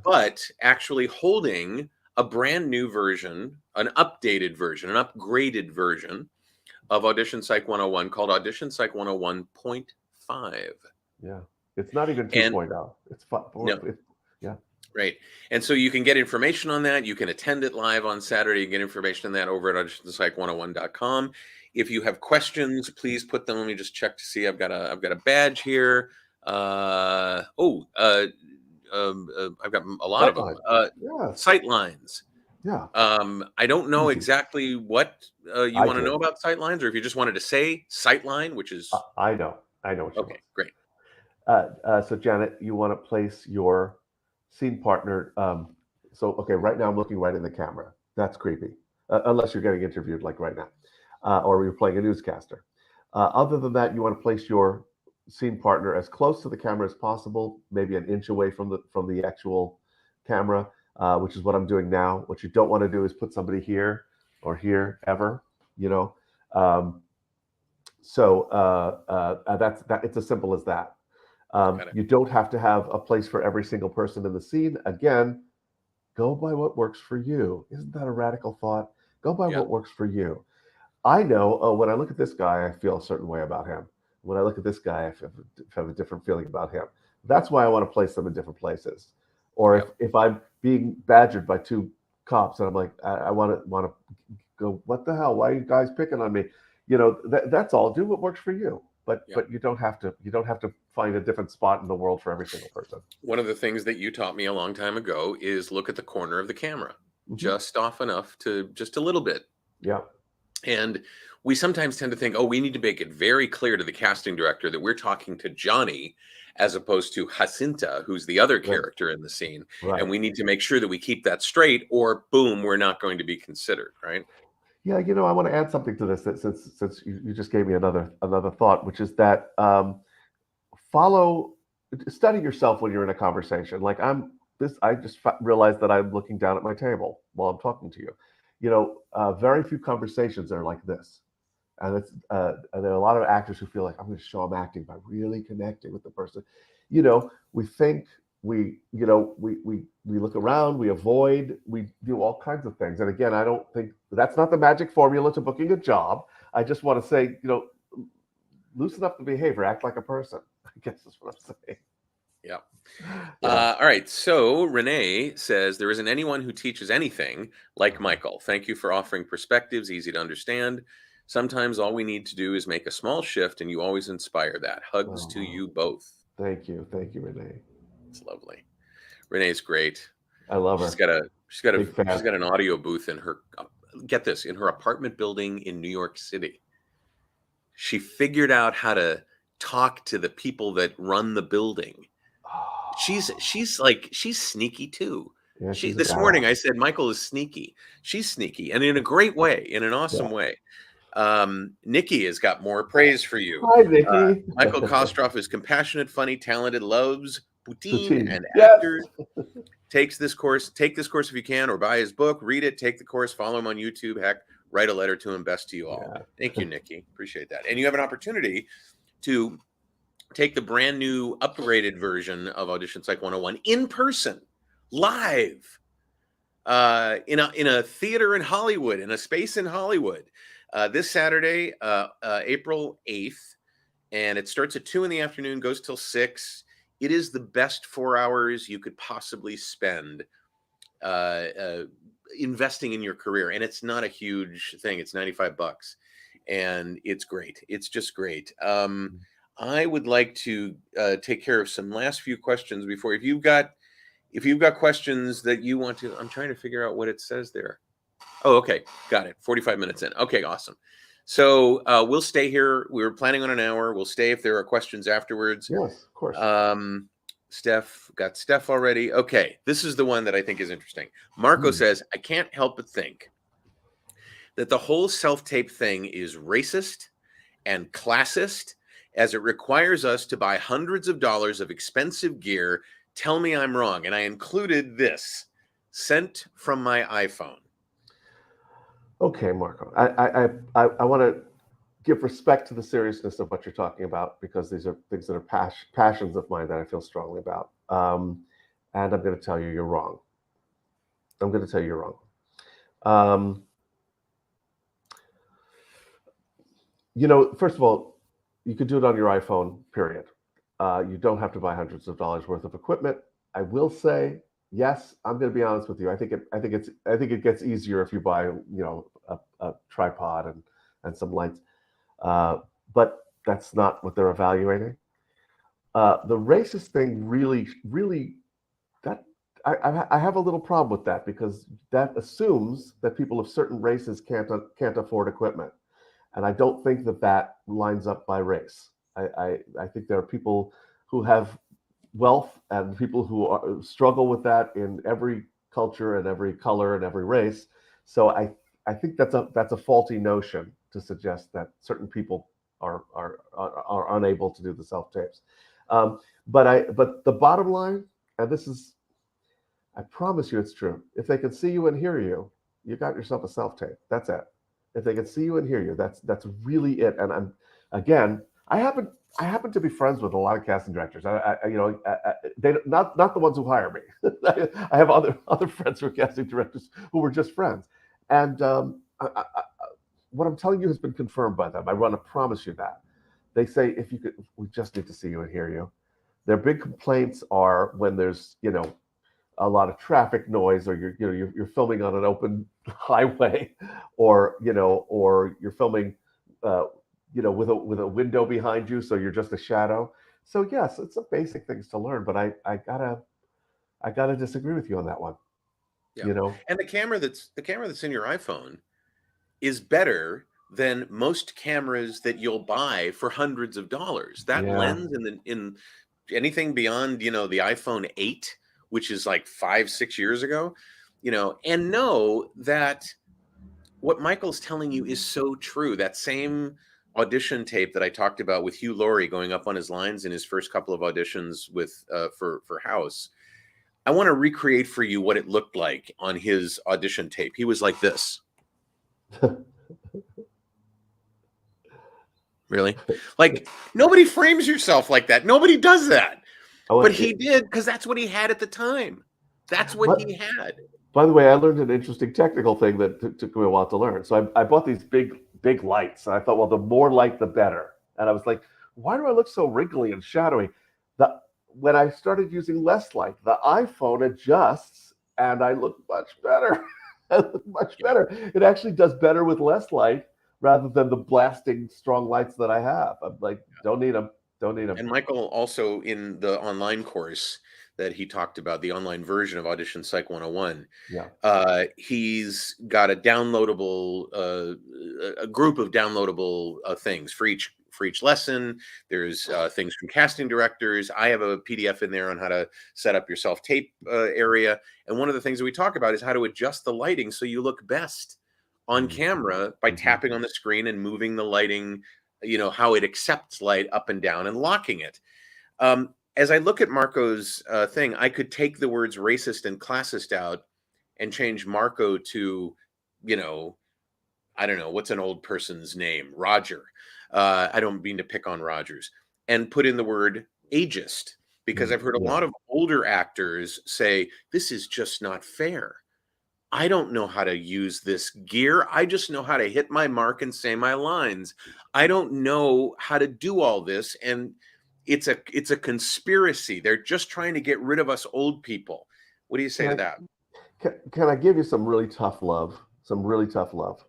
but actually holding a brand new version, an updated version, an upgraded version of Audition Psych 101 called Audition Psych 101 .5. Yeah. It's not even 2.0. It's 5. No. Yeah. Right. And so you can get information on that. You can attend it live on Saturday. You can get information on that over at AuditionPsych101.com. If you have questions, please put them. Let me just check to see. I've got a badge here. I've got a lot of them. Sight lines. Yeah. I don't know exactly what you want to know about sight lines, or if you just wanted to say sight line, which is I know what you okay, great. So Janet, you want to place your scene partner. Okay, right now I'm looking right in the camera. That's creepy, unless you're getting interviewed like right now, or you're playing a newscaster. Other than that, you want to place your scene partner as close to the camera as possible, maybe an inch away from the actual camera, which is what I'm doing now. What you don't want to do is put somebody here or here ever, you know. That's that. It's as simple as that. You don't have to have a place for every single person in the scene. Again, go by what works for you. Isn't that a radical thought? Go by what works for you. I know when I look at this guy, I feel a certain way about him. When I look at this guy, I have a different feeling about him. That's why I want to place them in different places. Or if I'm being badgered by two cops and I'm like, I want to go, what the hell? Why are you guys picking on me? You know, that's all. Do what works for you. But you don't have to find a different spot in the world for every single person. One of the things that you taught me a long time ago is look at the corner of the camera, just off enough to just a little bit. Yeah. And we sometimes tend to think, oh, we need to make it very clear to the casting director that we're talking to Johnny as opposed to Jacinta, who's the other character in the scene. Right. And we need to make sure that we keep that straight, or boom, we're not going to be considered, right? Yeah, you know, I want to add something to this, since you just gave me another thought, which is that study yourself when you're in a conversation. Like I just realized that I'm looking down at my table while I'm talking to you. You know, very few conversations are like this, and there are a lot of actors who feel like I'm going to show I'm acting by really connecting with the person. You know, we think. We look around, we avoid, we do all kinds of things. And again, I don't think that's not the magic formula to booking a job. I just want to say, you know, loosen up the behavior, act like a person. I guess that's what I'm saying. Yeah. All right. So Renee says, there isn't anyone who teaches anything like Michael. Thank you for offering perspectives, easy to understand. Sometimes all we need to do is make a small shift, and you always inspire that. Hugs to you both. Thank you, Renee. It's lovely. Renee's great. I love her. She's got an audio booth in her, get this, in her apartment building in New York City. She figured out how to talk to the people that run the building. She's sneaky too. Yeah, this morning I said Michael is sneaky. She's sneaky, and in a great way, in an awesome way. Nikki has got more praise for you. Hi, Nikki. Michael Kostroff is compassionate, funny, talented, loves poutine and actors. Take this course if you can, or buy his book, read it, take the course, follow him on YouTube, heck, write a letter to him. Best to you all. Thank you, Nikki. Appreciate that. And you have an opportunity to take the brand new upgraded version of Audition Psych 101 in person, live, in a theater in Hollywood, in a space in Hollywood. This Saturday, April 8th, and it starts at 2 in the afternoon, goes till 6. It is the best 4 hours you could possibly spend investing in your career. And it's not a huge thing. It's $95. And it's great. It's just great. I would like to take care of some last few questions before, if you've got questions that you want to, I'm trying to figure out what it says there. Oh, okay. Got it. 45 minutes in. Okay, awesome. So we'll stay here. We were planning on an hour. We'll stay if there are questions afterwards. Yes, of course. Got Steph already. Okay, this is the one that I think is interesting. Marco says, I can't help but think that the whole self-tape thing is racist and classist, as it requires us to buy hundreds of dollars of expensive gear. Tell me I'm wrong. And I included this, sent from my iPhone. Okay, Marco, I want to give respect to the seriousness of what you're talking about, because these are things that are passions of mine that I feel strongly about. And I'm going to tell you you're wrong. I'm going to tell you you're wrong. You know, first of all, you could do it on your iPhone, period. You don't have to buy hundreds of dollars worth of equipment. I will say, yes, I'm going to be honest with you. I think it gets easier if you buy, you know, a tripod and some lights. But that's not what they're evaluating. The racist thing really, that I have a little problem with that, because that assumes that people of certain races can't afford equipment, and I don't think that lines up by race. I think there are people who have wealth and people who struggle with that in every culture and every color and every race. So I think that's a faulty notion to suggest that certain people are unable to do the self tapes. But the bottom line, and this is, I promise you it's true. If they can see you and hear you, you got yourself a self tape. That's it. If they can see you and hear you, that's really it. And I happen to be friends with a lot of casting directors. They not the ones who hire me. I have other friends who are casting directors who were just friends. And what I'm telling you has been confirmed by them. I want to promise you that. They say, we just need to see you and hear you. Their big complaints are when there's, you know, a lot of traffic noise, or you're filming on an open highway, or you're filming, with a window behind you, so you're just a shadow. So yes, it's some basic things to learn, but I gotta disagree with you on that one. Yeah. You know, and the camera that's in your iPhone is better than most cameras that you'll buy for hundreds of dollars. That lens in anything beyond, the iPhone 8, which is like 5-6 years ago, and know that what Michael's telling you is so true. That same audition tape that I talked about with Hugh Laurie going up on his lines in his first couple of auditions with for House. I want to recreate for you what it looked like on his audition tape. He was like this. Really? Like, nobody frames yourself like that. Nobody does that. But he did, because that's what he had at the time. That's what he had. By the way, I learned an interesting technical thing that took me a while to learn. So I bought these big lights, and I thought, well, the more light, the better. And I was like, why do I look so wrinkly and shadowy? When I started using less light, the iPhone adjusts, and I look much better. I look much better. It actually does better with less light rather than the blasting strong lights that I have. I'm like, don't need them. And Michael also, in the online course that he talked about, the online version of AuditionPsych101, he's got a downloadable, a group of downloadable things for each lesson. There's things from casting directors. I have a PDF in there on how to set up your self-tape area. And one of the things that we talk about is how to adjust the lighting so you look best on camera by tapping on the screen and moving the lighting, how it accepts light up and down and locking it. As I look at Marco's thing, I could take the words racist and classist out and change Marco to, I don't know, what's an old person's name? Roger. I don't mean to pick on Rogers. And put in the word ageist, because I've heard a lot of older actors say, this is just not fair. I don't know how to use this gear. I just know how to hit my mark and say my lines. I don't know how to do all this. And it's a conspiracy. They're just trying to get rid of us old people. What do you say to that? Can I give you some really tough love? Some really tough love.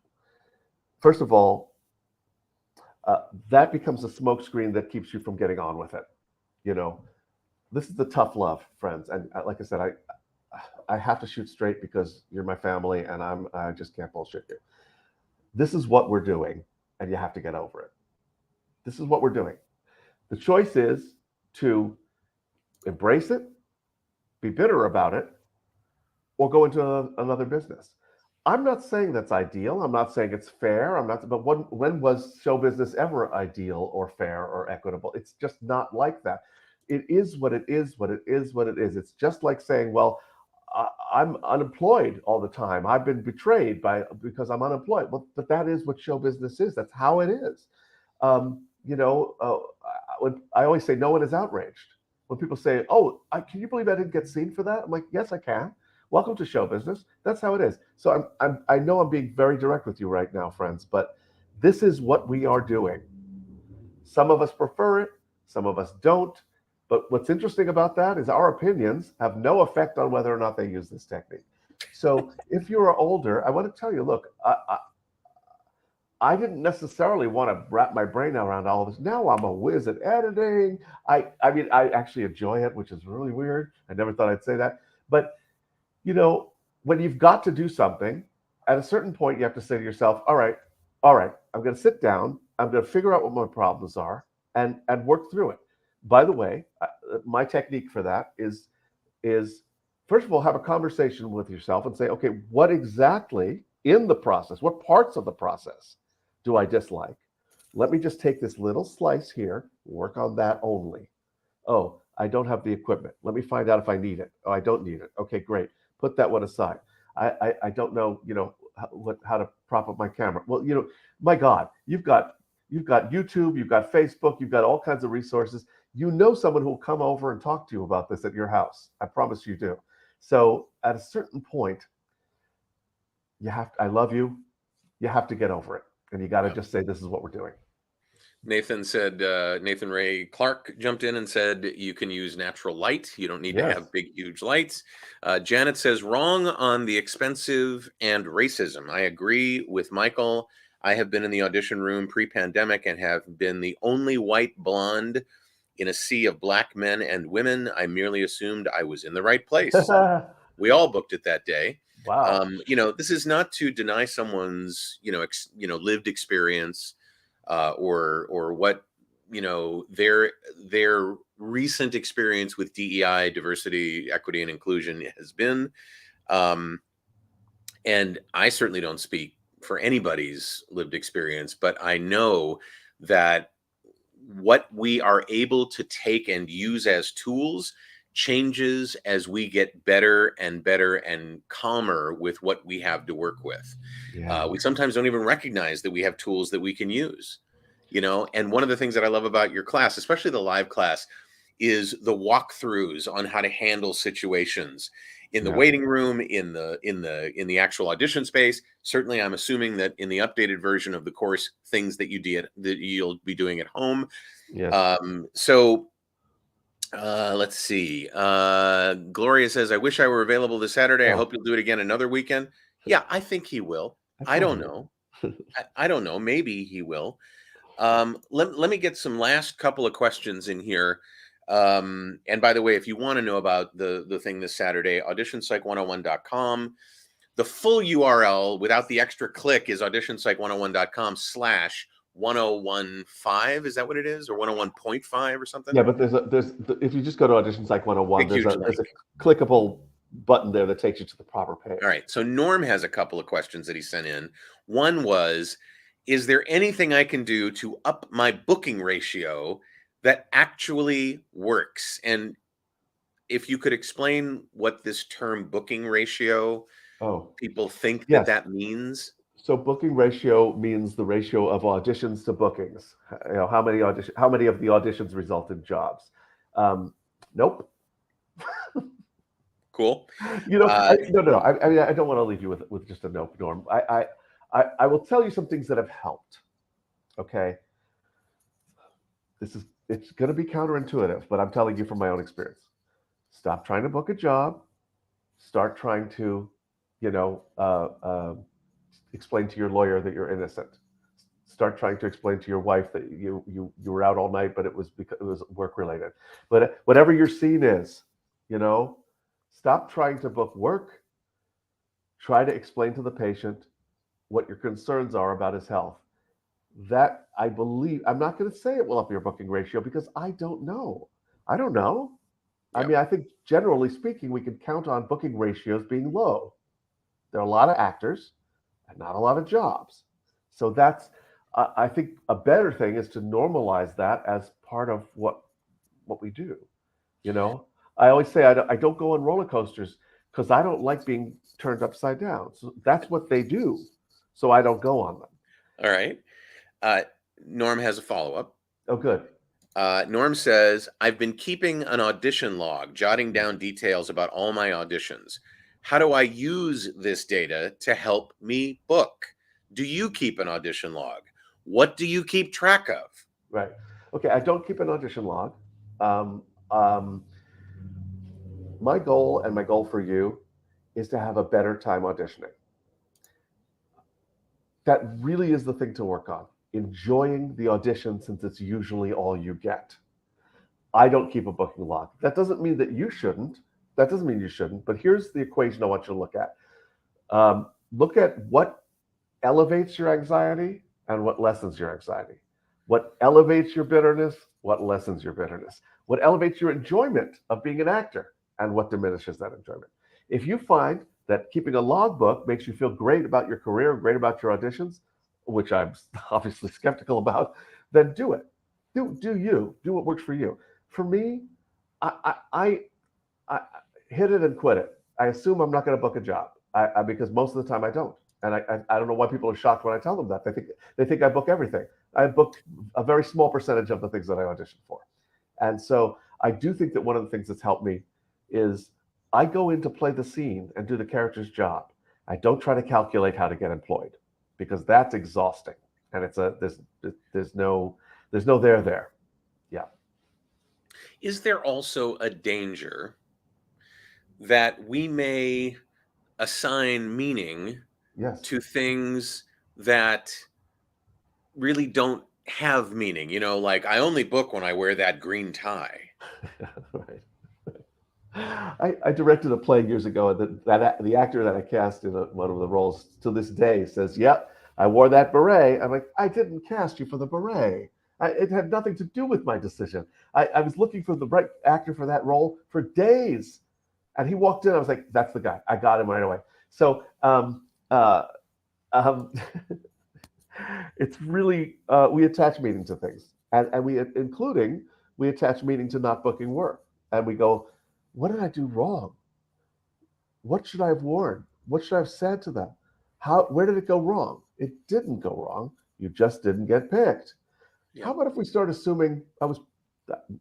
First of all, that becomes a smokescreen that keeps you from getting on with it. You know, this is the tough love, friends. And like I said, I have to shoot straight because you're my family, and I just can't bullshit you. This is what we're doing, and you have to get over it. This is what we're doing. The choice is to embrace it, be bitter about it, or go into another business. I'm not saying that's ideal. I'm not saying it's fair. But when was show business ever ideal or fair or equitable? It's just not like that. It is what it is, what it is, what it is. It's just like saying, well, I'm unemployed all the time. I've been betrayed because I'm unemployed. Well, but that is what show business is. That's how it is. When I always say no one is outraged. When people say, "Oh, can you believe I didn't get seen for that?" I'm like, "Yes, I can." Welcome to show business. That's how it is. So I know I'm being very direct with you right now, friends, but this is what we are doing. Some of us prefer it, some of us don't. But what's interesting about that is our opinions have no effect on whether or not they use this technique. So if you're older, I want to tell you, look, I didn't necessarily want to wrap my brain around all of this. Now I'm a whiz at editing. I mean, I actually enjoy it, which is really weird. I never thought I'd say that. But when you've got to do something, at a certain point, you have to say to yourself, all right, I'm going to sit down. I'm going to figure out what my problems are and work through it. By the way, my technique for that is first of all, have a conversation with yourself and say, okay, what exactly in the process, what parts of the process do I dislike? Let me just take this little slice here, work on that only. Oh, I don't have the equipment. Let me find out if I need it. Oh, I don't need it. Okay, great. Put that one aside. I don't know, how to prop up my camera. Well, my God, you've got YouTube, you've got Facebook, you've got all kinds of resources. Someone who will come over and talk to you about this at your house. I promise you do. So at a certain point, I love you. You have to get over it. And you got to just say, this is what we're doing. Nathan said, Nathan Ray Clark jumped in and said, you can use natural light. You don't need to have big, huge lights. Janet says, wrong on the expensive and racism. I agree with Michael. I have been in the audition room pre-pandemic and have been the only white blonde in a sea of black men and women. I merely assumed I was in the right place. We all booked it that day. Wow. This is not to deny someone's, lived experience or what, their recent experience with DEI, diversity, equity, and inclusion has been. And I certainly don't speak for anybody's lived experience, but I know that what we are able to take and use as tools changes as we get better and better and calmer with what we have to work with. Yeah. We sometimes don't even recognize that we have tools that we can use, and one of the things that I love about your class, especially the live class, is the walkthroughs on how to handle situations in the waiting room, in the actual audition space. Certainly, I'm assuming that in the updated version of the course, things that you'll be doing at home. Yes. Let's see. Gloria says, I wish I were available this Saturday. I hope you'll do it again another weekend. Yeah, I think he will. I don't know. I don't know. Maybe he will. Let me get some last couple of questions in here. And by the way, if you want to know about the thing this Saturday, AuditionPsych101.com. The full URL without the extra click is AuditionPsych101.com/1015. Is that what it is? Or 101.5 or something? Yeah, but there's if you just go to Audition Psych 101, there's a clickable button there that takes you to the proper page. All right. So Norm has a couple of questions that he sent in. One was, is there anything I can do to up my booking ratio that actually works? And if you could explain what this term booking ratio, people think that means. So booking ratio means the ratio of auditions to bookings. How many of the auditions result in jobs? Nope. Cool. No. I mean, I don't want to leave you with just a nope, Norm. I will tell you some things that have helped. Okay, it's going to be counterintuitive, but I'm telling you from my own experience. Stop trying to book a job. Start trying to, you know, explain to your lawyer that you're innocent. Start trying to explain to your wife that you were out all night, but it was because it was work related. But whatever your scene is, stop trying to book work. Try to explain to the patient what your concerns are about his health. That, I believe, I'm not going to say it will up your booking ratio because I don't know. I don't know. I mean, I think generally speaking, we can count on booking ratios being low. There are a lot of actors and not a lot of jobs. So that's, I think a better thing is to normalize that as part of what we do. I always say I don't go on roller coasters because I don't like being turned upside down. So that's what they do. So I don't go on them. All right. Norm has a follow-up. Oh, good. Norm says, I've been keeping an audition log, jotting down details about all my auditions. How do I use this data to help me book? Do you keep an audition log? What do you keep track of? Right. Okay, I don't keep an audition log. My goal and my goal for you is to have a better time auditioning. That really is the thing to work on. Enjoying the audition, since it's usually all you get. I don't keep a booking log. That doesn't mean that you shouldn't. That doesn't mean you shouldn't. But here's the equation I want you to look at. Look at what elevates your anxiety and what lessens your anxiety. What elevates your bitterness, what lessens your bitterness. What elevates your enjoyment of being an actor and what diminishes that enjoyment. If you find that keeping a logbook makes you feel great about your career, great about your auditions, which I'm obviously skeptical about, then do it. Do what works for you. For me, I hit it and quit it. I assume I'm not going to book a job because most of the time I don't. And I don't know why people are shocked when I tell them that. They think I book everything. I book a very small percentage of the things that I audition for. And so I do think that one of the things that's helped me is I go in to play the scene and do the character's job. I don't try to calculate how to get employed because that's exhausting. And there's no there. Yeah. Is there also a danger that we may assign meaning to things that really don't have meaning? Like I only book when I wear that green tie. Right. I directed a play years ago that the actor that I cast in one of the roles to this day says, "Yep, I wore that beret." I'm like, I didn't cast you for the beret. It had nothing to do with my decision. I was looking for the right actor for that role for days. And he walked in. I was like, that's the guy. I got him right away. So it's really, we attach meaning to things. And we attach meaning to not booking work. And we go, what did I do wrong? What should I have worn? What should I have said to them? Where did it go wrong? It didn't go wrong. You just didn't get picked. Yeah. How about if we start assuming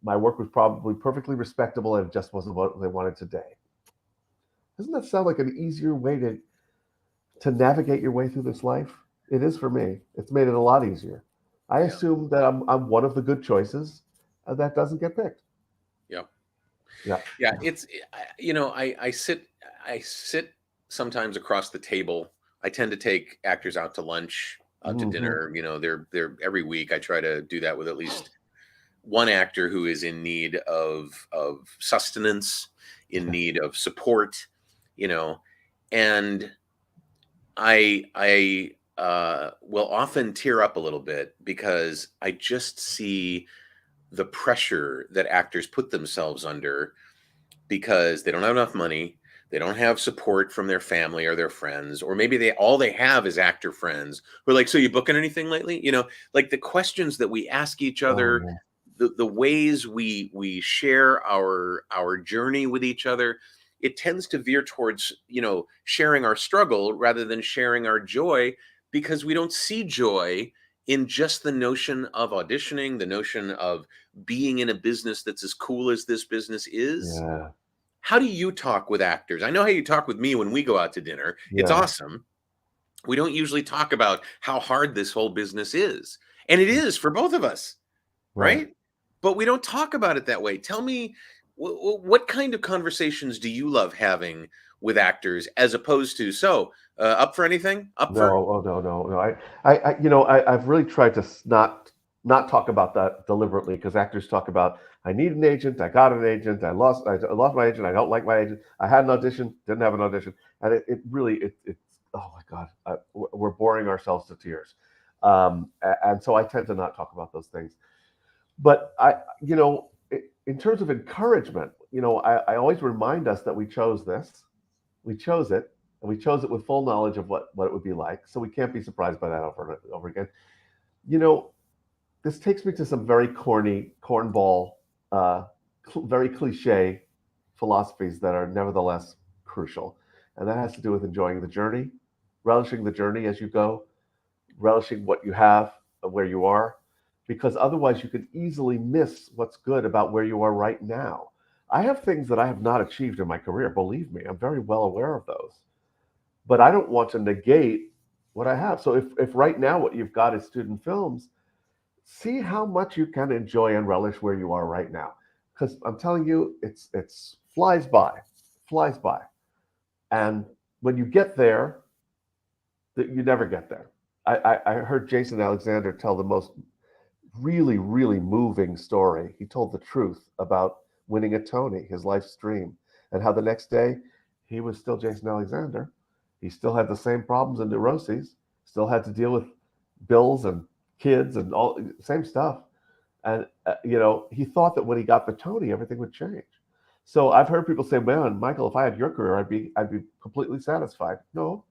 my work was probably perfectly respectable and it just wasn't what they wanted today? Doesn't that sound like an easier way to navigate your way through this life? It is for me. It's made it a lot easier. I assume that I'm one of the good choices that doesn't get picked. Yeah. It's I sit sometimes across the table. I tend to take actors out to lunch, to dinner. They're every week. I try to do that with at least one actor who is in need of sustenance, in need of support. And I will often tear up a little bit because I just see the pressure that actors put themselves under because they don't have enough money. They don't have support from their family or their friends, or maybe all they have is actor friends who are like, so you booking anything lately? Like the questions that we ask each other, the ways we share our journey with each other, it tends to veer towards, sharing our struggle rather than sharing our joy, because we don't see joy in just the notion of auditioning, the notion of being in a business that's as cool as this business is. how do you talk with actors? I know how you talk with me when we go out to dinner. It's Yeah. awesome. We don't usually talk about how hard this whole business is. And it is for both of us, right? But we don't talk about it that way. Tell me, what kind of conversations do you love having with actors as opposed to, up for anything? Up for? No, oh no. I've really tried to not talk about that deliberately, because actors talk about, I need an agent, I got an agent, I lost my agent, I don't like my agent, I had an audition, didn't have an audition, and it really it's oh my God, we're boring ourselves to tears, and so I tend to not talk about those things. But in terms of encouragement, I always remind us that we chose this, we chose it, and we chose it with full knowledge of what it would be like. So we can't be surprised by that over and over again. This takes me to some very corny, cornball, very cliche philosophies that are nevertheless crucial. And that has to do with enjoying the journey, relishing the journey as you go, relishing what you have, where you are, because otherwise you can easily miss what's good about where you are right now. I have things that I have not achieved in my career. Believe me, I'm very well aware of those. But I don't want to negate what I have. So if right now what you've got is student films, see how much you can enjoy and relish where you are right now. Because I'm telling you, it's flies by. And when you get there, you never get there. I heard Jason Alexander tell the most really, really moving story. He told the truth about winning a Tony, his life's dream, and how the next day he was still Jason Alexander. He still had the same problems and neuroses, still had to deal with bills and kids and all same stuff. And he thought that when he got the Tony, everything would change. So I've heard people say, "Man, Michael, if I had your career, I'd be completely satisfied." No,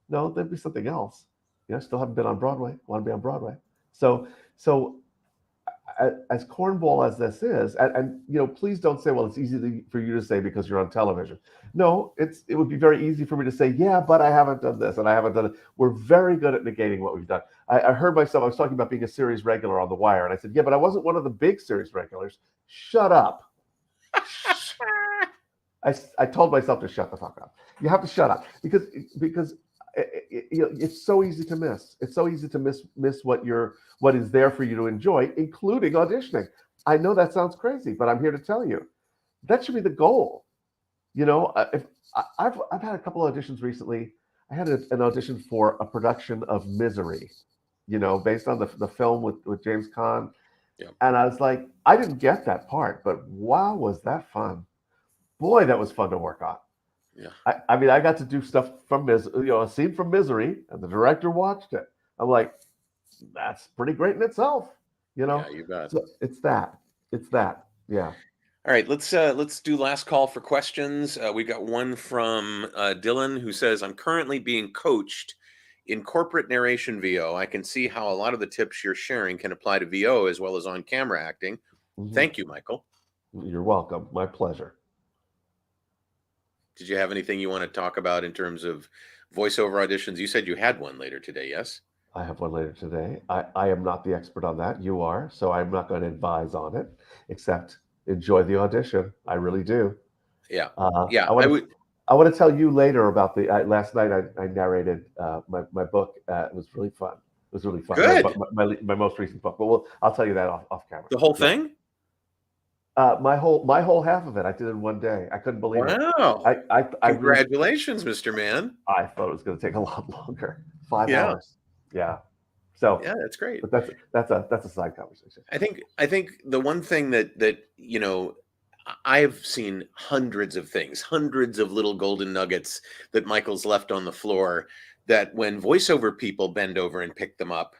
there'd be something else. Still haven't been on Broadway. Want to be on Broadway. So as cornball as this is, and please don't say, well, it's easy for you to say because you're on television. No, it would be very easy for me to say, yeah, but I haven't done this and I haven't done it. We're very good at negating what we've done. I heard myself, I was talking about being a series regular on The Wire, and I said, yeah, but I wasn't one of the big series regulars. Shut up. I told myself to shut the fuck up. You have to shut up because it's so easy to miss. It's so easy to miss what is there for you to enjoy, including auditioning. I know that sounds crazy, but I'm here to tell you that should be the goal. If I've had a couple of auditions recently. I had an audition for a production of Misery, based on the film with James Caan. Yeah. And I was like, I didn't get that part, but wow, was that fun. Boy, that was fun to work on. Yeah. I mean, I got to do stuff from a scene from Misery, and the director watched it. I'm like, that's pretty great in itself, Yeah, you bet. So it's that. Yeah. All right, let's do last call for questions. We got one from Dylan, who says, "I'm currently being coached in corporate narration VO. I can see how a lot of the tips you're sharing can apply to VO as well as on camera acting. Mm-hmm. Thank you, Michael." You're welcome. My pleasure. Did you have anything you want to talk about in terms of voiceover auditions? You said you had one later today, yes? I have one later today. I am not the expert on that. You are, so I'm not going to advise on it, except enjoy the audition. I really do. Yeah. I want to tell you later about the last night I narrated my book. It was really fun. Good. My most recent book, but I'll tell you that off camera. The whole thing? My whole half of it I did in one day. I couldn't believe it. Wow. Congratulations, Mr. Man. I thought it was going to take a lot longer. 5 hours. Yeah. So yeah, that's great. But that's a side conversation. I think the one thing that I've seen hundreds of things, hundreds of little golden nuggets that Michael's left on the floor, that when voiceover people bend over and pick them up,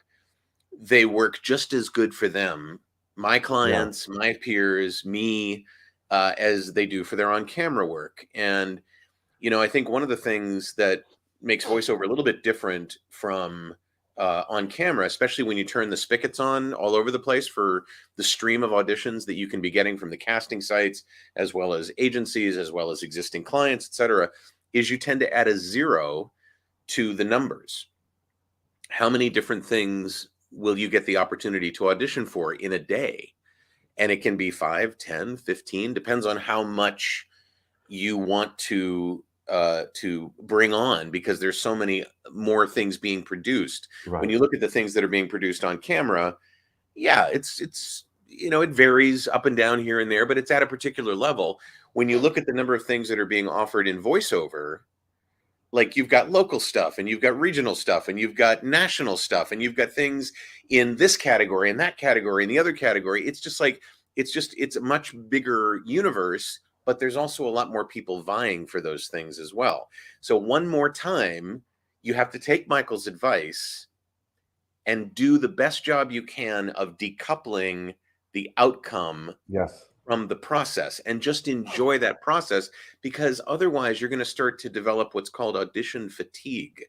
they work just as good for them, my clients, my peers, me, as they do for their on-camera work. And, I think one of the things that makes voiceover a little bit different from on camera, especially when you turn the spigots on all over the place for the stream of auditions that you can be getting from the casting sites, as well as agencies, as well as existing clients, etc., is you tend to add a 0 to the numbers. How many different things will you get the opportunity to audition for in a day? And it can be 5, 10, 15, depends on how much you want to bring on, because there's so many more things being produced. Right. When you look at the things that are being produced on camera, yeah, it's it varies up and down here and there, but it's at a particular level. When you look at the number of things that are being offered in voiceover, like you've got local stuff and you've got regional stuff and you've got national stuff and you've got things in this category and that category and the other category. It's a much bigger universe, but there's also a lot more people vying for those things as well. So one more time, you have to take Michael's advice and do the best job you can of decoupling the outcome from the process, and just enjoy that process, because otherwise you're going to start to develop what's called audition fatigue.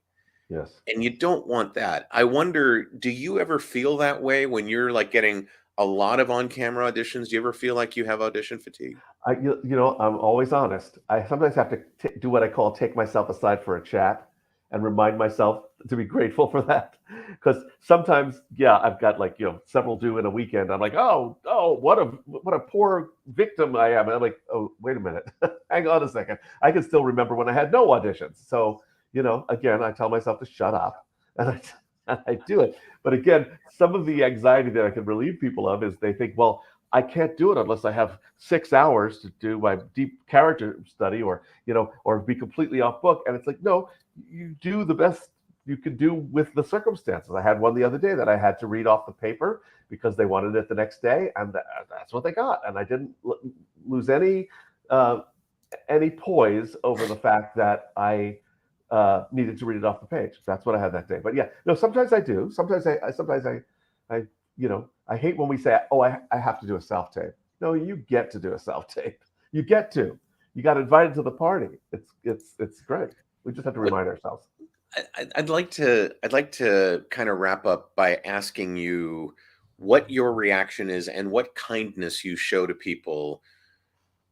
Yes. And you don't want that. I wonder, do you ever feel that way when you're like getting a lot of on-camera auditions? Do you ever feel like you have audition fatigue? I'm always honest. I sometimes have to do what I call take myself aside for a chat and remind myself to be grateful for that. Because sometimes, I've got several due in a weekend. I'm like, oh, what a poor victim I am. And I'm like, oh, wait a minute, hang on a second. I can still remember when I had no auditions. So, again, I tell myself to shut up, and I do it. But again, some of the anxiety that I can relieve people of is they think, well, I can't do it unless I have 6 hours to do my deep character study, or be completely off book. And it's like, no, you do the best you can do with the circumstances. I had one the other day that I had to read off the paper because they wanted it the next day, and that's what they got. And I didn't lose any poise over the fact that I needed to read it off the page. That's what I had that day. But sometimes I do. Sometimes I hate when we say, oh, I have to do a self-tape. No, you get to do a self-tape. You got invited to the party. It's great. We just have to remind ourselves. I'd like to kind of wrap up by asking you what your reaction is and what kindness you show to people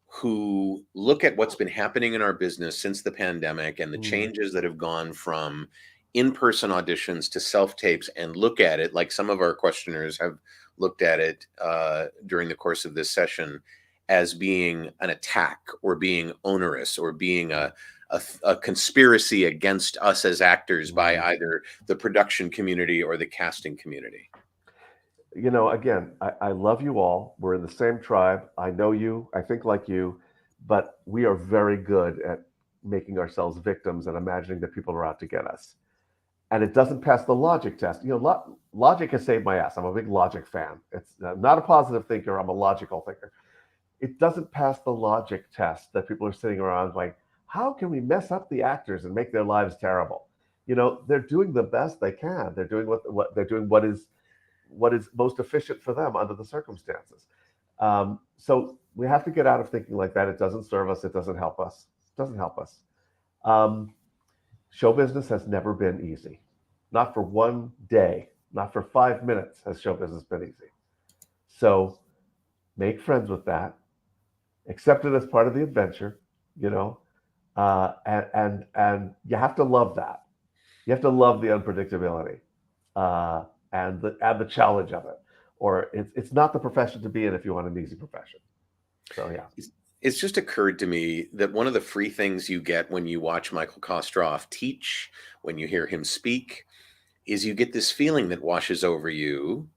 who look at what's been happening in our business since the pandemic and the changes that have gone from in-person auditions to self-tapes, and look at it like some of our questioners have looked at it during the course of this session, as being an attack, or being onerous, or being a conspiracy against us as actors by either the production community or the casting community. Again, I love you all. We're in the same tribe. I know you. I think like you, but we are very good at making ourselves victims and imagining that people are out to get us. And it doesn't pass the logic test. Logic has saved my ass. I'm a big logic fan. It's not a positive thinker. I'm a logical thinker. It doesn't pass the logic test that people are sitting around like, how can we mess up the actors and make their lives terrible? They're doing the best they can. They're doing what they're doing, what is most efficient for them under the circumstances. So we have to get out of thinking like that. It doesn't serve us. It doesn't help us. Show business has never been easy. Not for one day, not for 5 minutes has show business been easy. So make friends with that. Accept it as part of the adventure, and you have to love that. You have to love the unpredictability and the challenge of it. Or it's not the profession to be in if you want an easy profession. So yeah. It's just occurred to me that one of the free things you get when you watch Michael Kostroff teach, when you hear him speak, is you get this feeling that washes over you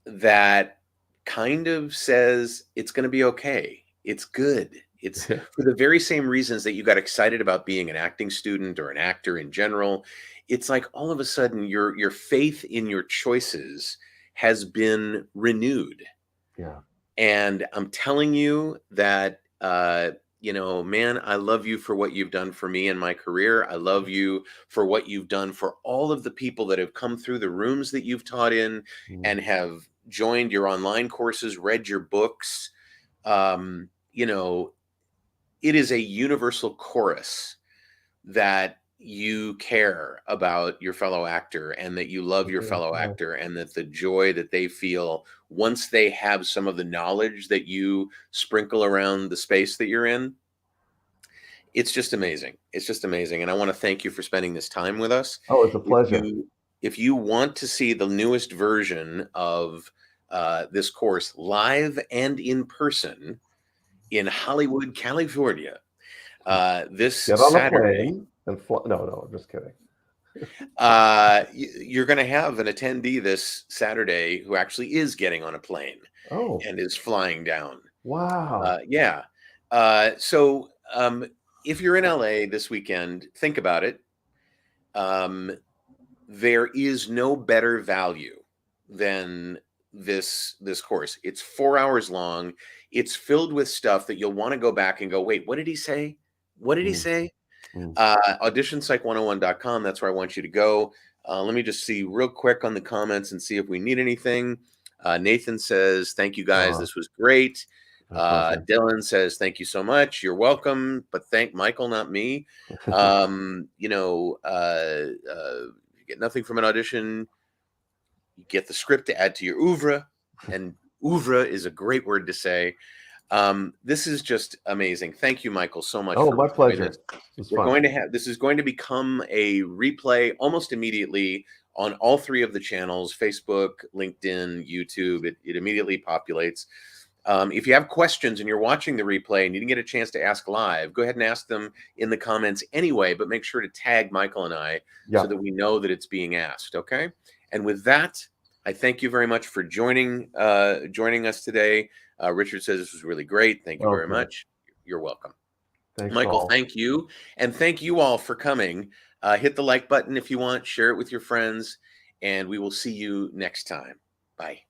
that kind of says it's going to be okay. It's good. It's for the very same reasons that you got excited about being an acting student or an actor in general. It's like all of a sudden your faith in your choices has been renewed. Yeah. And I'm telling you that, man, I love you for what you've done for me in my career. I love you for what you've done for all of the people that have come through the rooms that you've taught in and have joined your online courses, read your books. It is a universal chorus that you care about your fellow actor, and that you love your fellow actor, and that the joy that they feel once they have some of the knowledge that you sprinkle around the space that you're in. It's just amazing. It's just amazing. And I want to thank you for spending this time with us. Oh, it's a pleasure. If you want to see the newest version of this course live and in person in Hollywood, California, This Get on Saturday. A plane and fly. No, just kidding. You're going to have an attendee this Saturday who actually is getting on a plane and is flying down. Wow. Yeah. So if you're in LA this weekend, think about it. There is no better value than this course. It's 4 hours long. It's filled with stuff that you'll want to go back and go, wait, what did he say? What did he say? AuditionPsych101.com. That's where I want you to go. Let me just see real quick on the comments and see if we need anything. Nathan says, thank you guys. This was great. Dylan says, thank you so much. You're welcome, but thank Michael, not me. You get nothing from an audition. You get the script to add to your oeuvre, and oeuvre is a great word to say. This is just amazing. Thank you, Michael, so much. Oh, my pleasure. We're going to have, this is going to become a replay almost immediately on all 3 of the channels, Facebook, LinkedIn, YouTube. It immediately populates. If you have questions and you're watching the replay and you didn't get a chance to ask live, go ahead and ask them in the comments anyway, but make sure to tag Michael and I so that we know that it's being asked. Okay. And with that, I thank you very much for joining us today. Richard says this was really great. Thank you very much. You're welcome. Thanks, Michael, all. thank you. And thank you all for coming. Hit the like button if you want, share it with your friends, and we will see you next time. Bye.